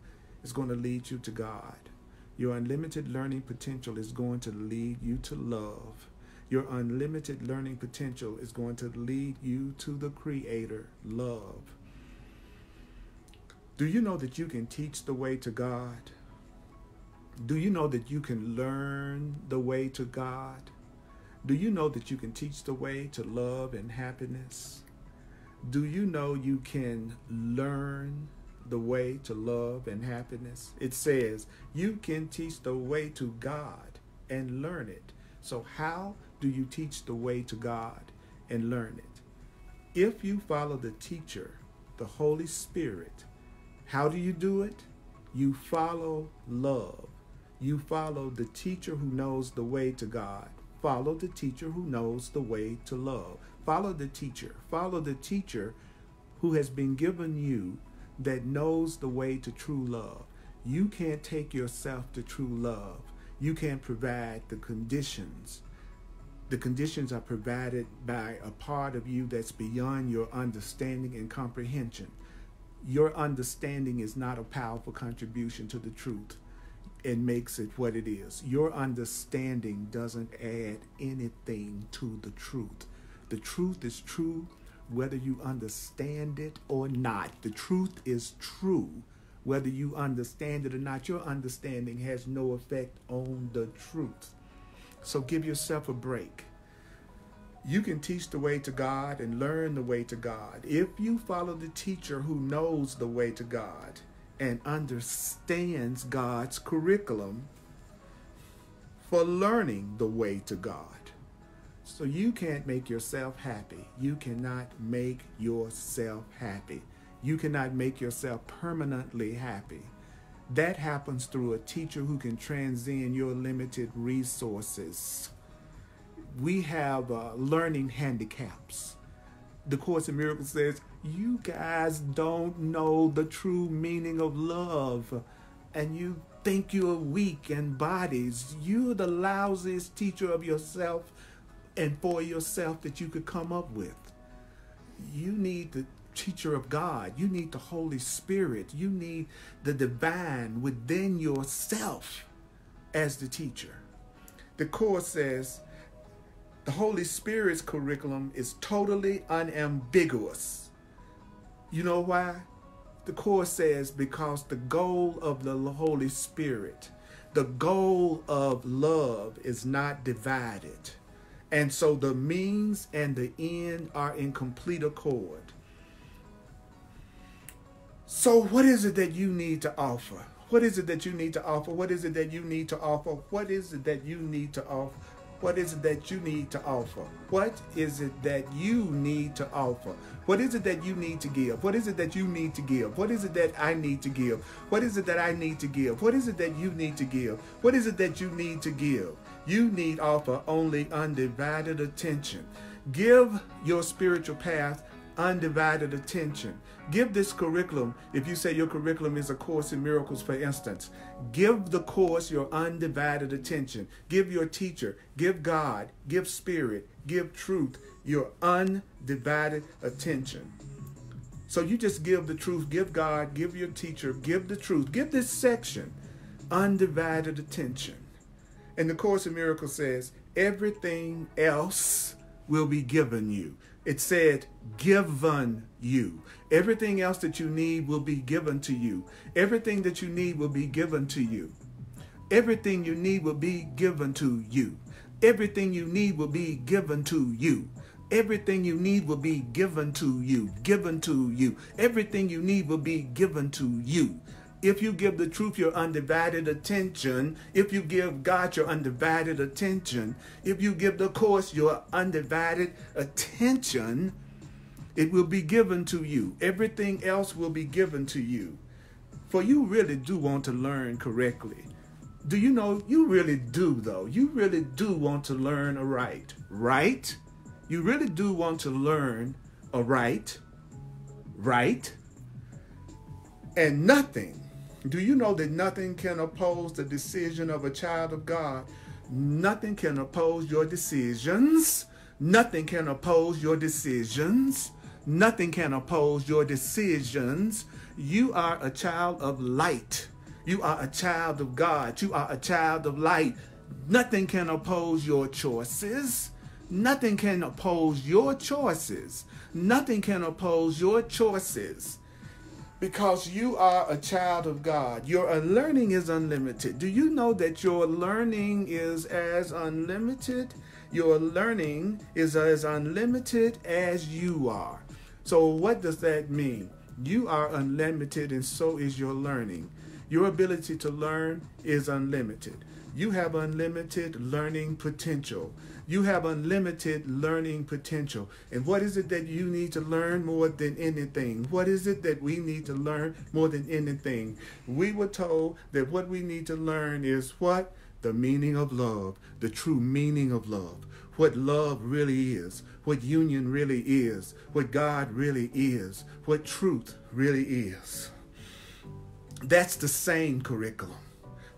It's going to lead you to God. Your unlimited learning potential is going to lead you to love. Your unlimited learning potential is going to lead you to the Creator, love. Do you know that you can teach the way to God? Do you know that you can learn the way to God? Do you know that you can teach the way to love and happiness? Do you know you can learn the way to love and happiness? It says you can teach the way to God and learn it. So how do you teach the way to God and learn it? If you follow the teacher, the Holy Spirit, how do you do it? You follow love. You follow the teacher who knows the way to God. Follow the teacher who knows the way to love. Follow the teacher. Follow the teacher who has been given you that knows the way to true love. You can't take yourself to true love. You can't provide the conditions. The conditions are provided by a part of you that's beyond your understanding and comprehension. Your understanding is not a powerful contribution to the truth. It makes it what it is. Your understanding doesn't add anything to the truth. The truth is true whether you understand it or not. The truth is true whether you understand it or not. Your understanding has no effect on the truth. So give yourself a break. You can teach the way to God and learn the way to God if you follow the teacher who knows the way to God and understands God's curriculum for learning the way to God. So you can't make yourself happy. You cannot make yourself happy. You cannot make yourself permanently happy. That happens through a teacher who can transcend your limited resources. We have learning handicaps. The Course in Miracles says, you guys don't know the true meaning of love, and you think you're weak in bodies. You're the lousiest teacher of yourself and for yourself that you could come up with. You need the teacher of God. You need the Holy Spirit. You need the divine within yourself as the teacher. The Course says, the Holy Spirit's curriculum is totally unambiguous. You know why? The Course says because the goal of the Holy Spirit, the goal of love is not divided. And so the means and the end are in complete accord. So what is it that you need to offer? What is it that you need to offer? What is it that you need to offer? What is it that you need to offer? What is it that you need to offer? What is it that you need to offer? What is it that you need to give? What is it that you need to give? What is it that I need to give? What is it that I need to give? What is it that you need to give? What is it that you need to give? You need offer only undivided attention. Give your spiritual path undivided attention. Give this curriculum, if you say your curriculum is a Course in Miracles, for instance, give the course your undivided attention. Give your teacher, give God, give Spirit, give truth your undivided attention. So you just give the truth, give God, give your teacher, give the truth, give this section undivided attention. And the Course in Miracles says, everything else will be given you. It said, given you. Everything else that you need will be given to you. Everything that you need will be given to you. Everything you need will be given to you. Everything you need will be given to you. Everything you need will be given to you. Given to you. Everything you need will be given to you. If you give the truth your undivided attention, if you give God your undivided attention, if you give the course your undivided attention, it will be given to you. Everything else will be given to you. For you really do want to learn correctly. Do you know, you really do though. You really do want to learn aright. Right? You really do want to learn aright. Right? And nothing Do you know that nothing can oppose the decision of a child of God? Nothing can oppose your decisions. Nothing can oppose your decisions. Nothing can oppose your decisions. You are a child of light. You are a child of God. You are a child of light. Nothing can oppose your choices. Nothing can oppose your choices. Nothing can oppose your choices. Because you are a child of God. Your learning is unlimited. Do you know that your learning is as unlimited? Your learning is as unlimited as you are. So what does that mean? You are unlimited, and so is your learning. Your ability to learn is unlimited. You have unlimited learning potential. You have unlimited learning potential. And what is it that you need to learn more than anything? What is it that we need to learn more than anything? We were told that what we need to learn is what? The meaning of love, the true meaning of love, what love really is, what union really is, what God really is, what truth really is. That's the same curriculum.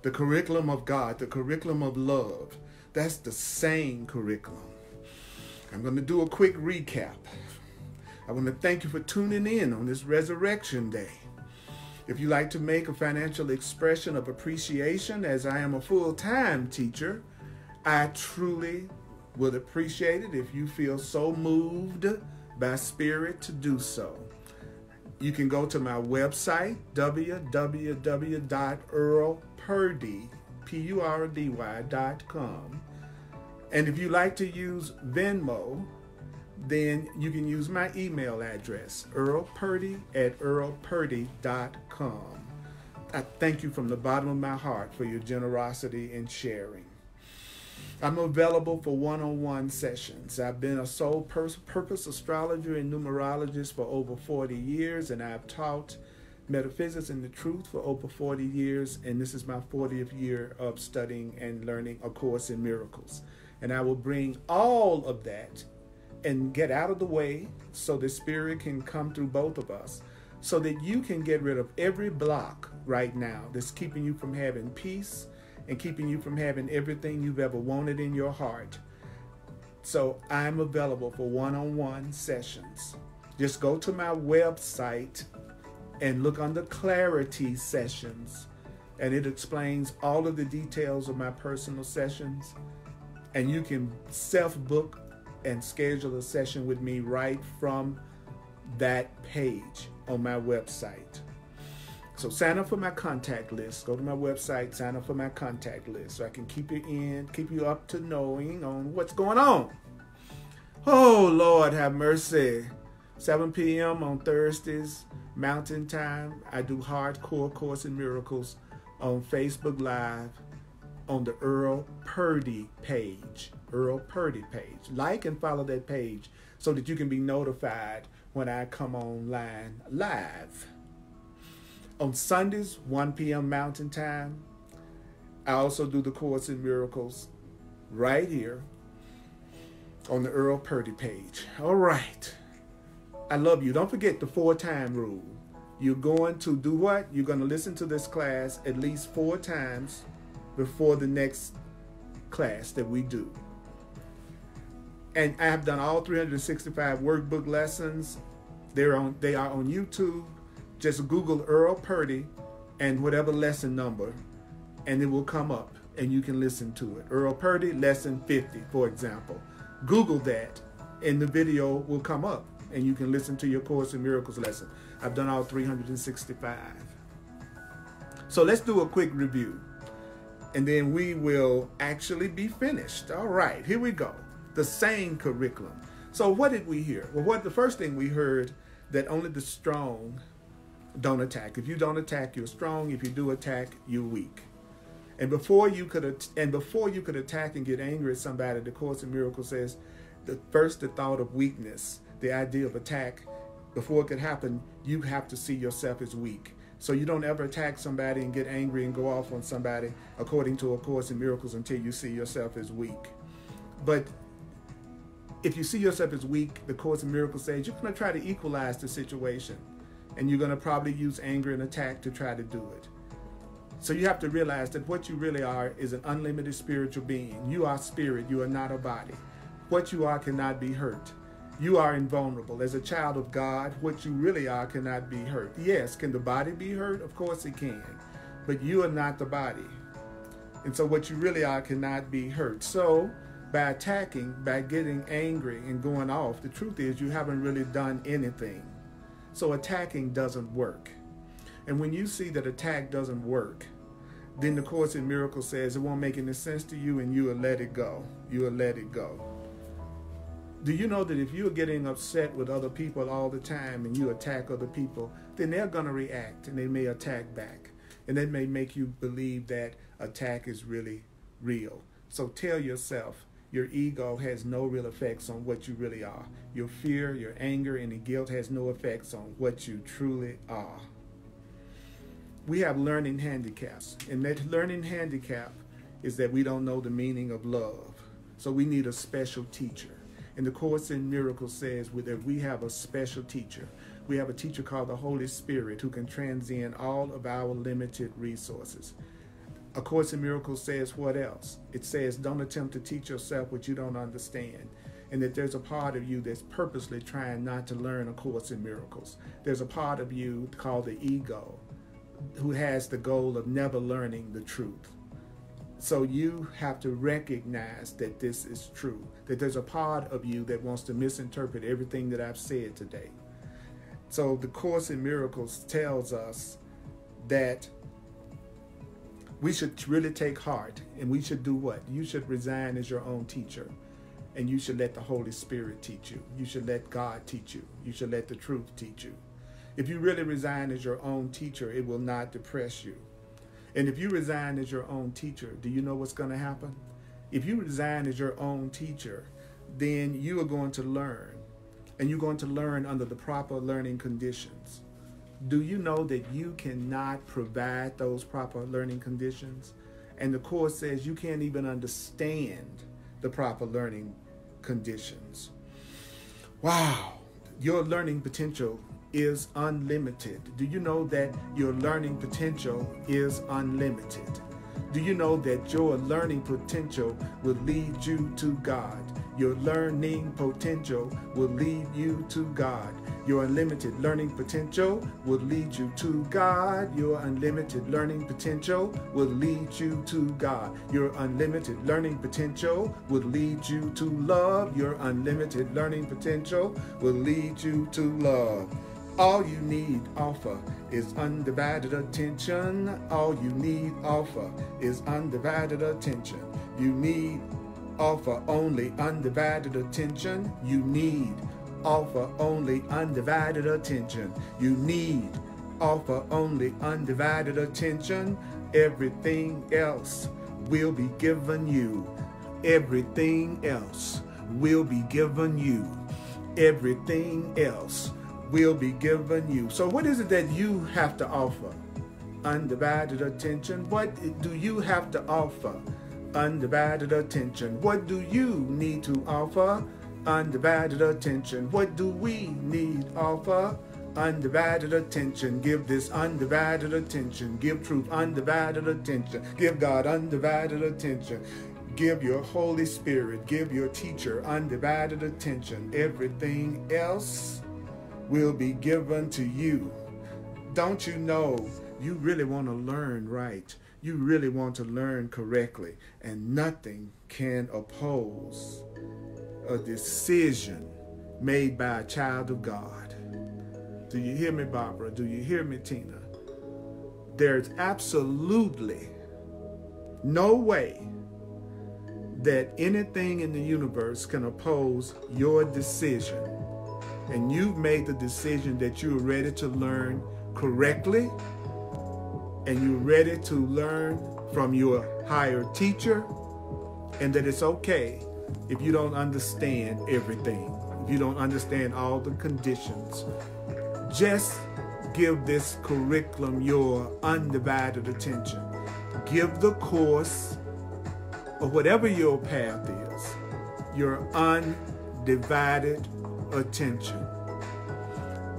The curriculum of God, the curriculum of love, that's the same curriculum. I'm going to do a quick recap. I want to thank you for tuning in on this Resurrection Day. If you like to make a financial expression of appreciation, as I am a full-time teacher, I truly would appreciate it if you feel so moved by spirit to do so. You can go to my website, www.earlpurdy.com. And if you like to use Venmo, then you can use my email address, earlpurdy@earlpurdy.com. I thank you from the bottom of my heart for your generosity and sharing. I'm available for one-on-one sessions. I've been a sole purpose astrologer and numerologist for over 40 years, and I've taught metaphysics and the truth for over 40 years, and this is my 40th year of studying and learning A Course in Miracles. And I will bring all of that and get out of the way so the Spirit can come through both of us, so that you can get rid of every block right now that's keeping you from having peace and keeping you from having everything you've ever wanted in your heart. So I'm available for one-on-one sessions. Just go to my website and look under Clarity Sessions, and it explains all of the details of my personal sessions, and you can self-book and schedule a session with me right from that page on my website. So sign up for my contact list. Go to my website, sign up for my contact list so I can keep you up to knowing on what's going on. Oh, Lord, have mercy. 7 p.m. on Thursdays, Mountain Time. I do hardcore Course in Miracles on Facebook Live on the Earl Purdy page. Earl Purdy page. Like and follow that page so that you can be notified when I come online live. On Sundays, 1 p.m. Mountain Time, I also do the Course in Miracles right here on the Earl Purdy page. All right. I love you. Don't forget the 4-time rule. You're going to do what? You're going to listen to this class at least 4 times before the next class that we do. And I have done all 365 workbook lessons. They are on YouTube. Just Google Earl Purdy and whatever lesson number, and it will come up, and you can listen to it. Earl Purdy, lesson 50, for example. Google that, and the video will come up, and you can listen to your Course in Miracles lesson. I've done all 365. So let's do a quick review, and then we will actually be finished. All right, here we go. The SANE curriculum. So what did we hear? Well, the first thing we heard, that only the strong don't attack. If you don't attack, you're strong. If you do attack, you're weak. And before you could attack and get angry at somebody, the Course in Miracles says, the thought of weakness, the idea of attack, before it could happen, you have to see yourself as weak. So you don't ever attack somebody and get angry and go off on somebody according to A Course in Miracles until you see yourself as weak. But if you see yourself as weak, the Course in Miracles says you're going to try to equalize the situation. And you're going to probably use anger and attack to try to do it. So you have to realize that what you really are is an unlimited spiritual being. You are spirit. You are not a body. What you are cannot be hurt. You are invulnerable. As a child of God, what you really are cannot be hurt. Yes, can the body be hurt? Of course it can. But you are not the body. And so what you really are cannot be hurt. So by attacking, by getting angry and going off, the truth is you haven't really done anything. So attacking doesn't work. And when you see that attack doesn't work, then the Course in Miracles says it won't make any sense to you and you will let it go. You will let it go. Do you know that if you're getting upset with other people all the time and you attack other people, then they're going to react and they may attack back. And that may make you believe that attack is really real. So tell yourself your ego has no real effects on what you really are. Your fear, your anger, and the guilt has no effects on what you truly are. We have learning handicaps, and that learning handicap is that we don't know the meaning of love. So we need a special teacher. And the Course in Miracles says that we have a special teacher. We have a teacher called the Holy Spirit who can transcend all of our limited resources. A Course in Miracles says what else? It says don't attempt to teach yourself what you don't understand. And that there's a part of you that's purposely trying not to learn A Course in Miracles. There's a part of you called the ego who has the goal of never learning the truth. So you have to recognize that this is true, that there's a part of you that wants to misinterpret everything that I've said today. So the Course in Miracles tells us that we should really take heart, and we should do what? You should resign as your own teacher, and you should let the Holy Spirit teach you. You should let God teach you. You should let the truth teach you. If you really resign as your own teacher, it will not depress you. And if you resign as your own teacher, do you know what's going to happen? If you resign as your own teacher, then you are going to learn. And you're going to learn under the proper learning conditions. Do you know that you cannot provide those proper learning conditions? And the Course says you can't even understand the proper learning conditions. Wow, your learning potential is unlimited. Do you know that your learning potential is unlimited? Do you know that your learning potential will lead you to God? Your learning potential will lead you to God. Your unlimited learning potential will lead you to God. Your unlimited learning potential will lead you to God. Your unlimited learning potential will lead you to love. Your unlimited learning potential will lead you to love. All you need offer is undivided attention. All you need offer is undivided attention. You need offer only undivided attention. You need offer only undivided attention. You need offer only undivided attention. Everything else will be given you. Everything else will be given you. Everything else will be given you. So what is it that you have to offer? Undivided attention. What do you have to offer? Undivided attention. What do you need to offer? Undivided attention. What do we need offer? Undivided attention. Give this undivided attention. Give truth undivided attention. Give God undivided attention. Give your Holy Spirit, give your teacher undivided attention. Everything else will be given to you. Don't you know you really want to learn right? You really want to learn correctly, and nothing can oppose a decision made by a child of God. Do you hear me, Barbara? Do you hear me, Tina? There's absolutely no way that anything in the universe can oppose your decision. And you've made the decision that you're ready to learn correctly, and you're ready to learn from your higher teacher, and that it's okay if you don't understand everything, if you don't understand all the conditions. Just give this curriculum your undivided attention. Give the course, or whatever your path is, your undivided attention.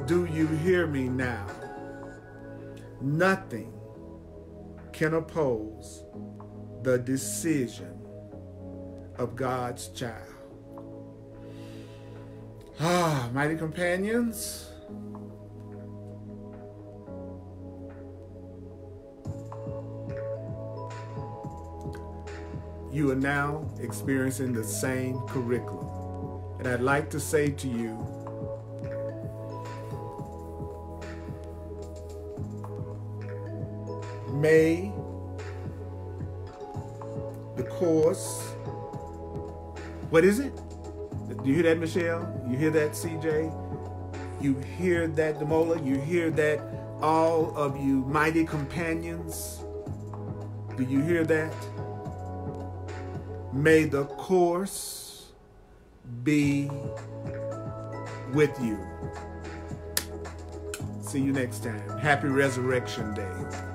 Do you hear me now? Nothing can oppose the decision of God's child. Ah, mighty companions, you are now experiencing the same curriculum. And I'd like to say to you, may the course, what is it? Do you hear that, Michelle? You hear that, CJ? You hear that, Demola? You hear that, all of you mighty companions? Do you hear that? May the course be with you. See you next time. Happy Resurrection Day.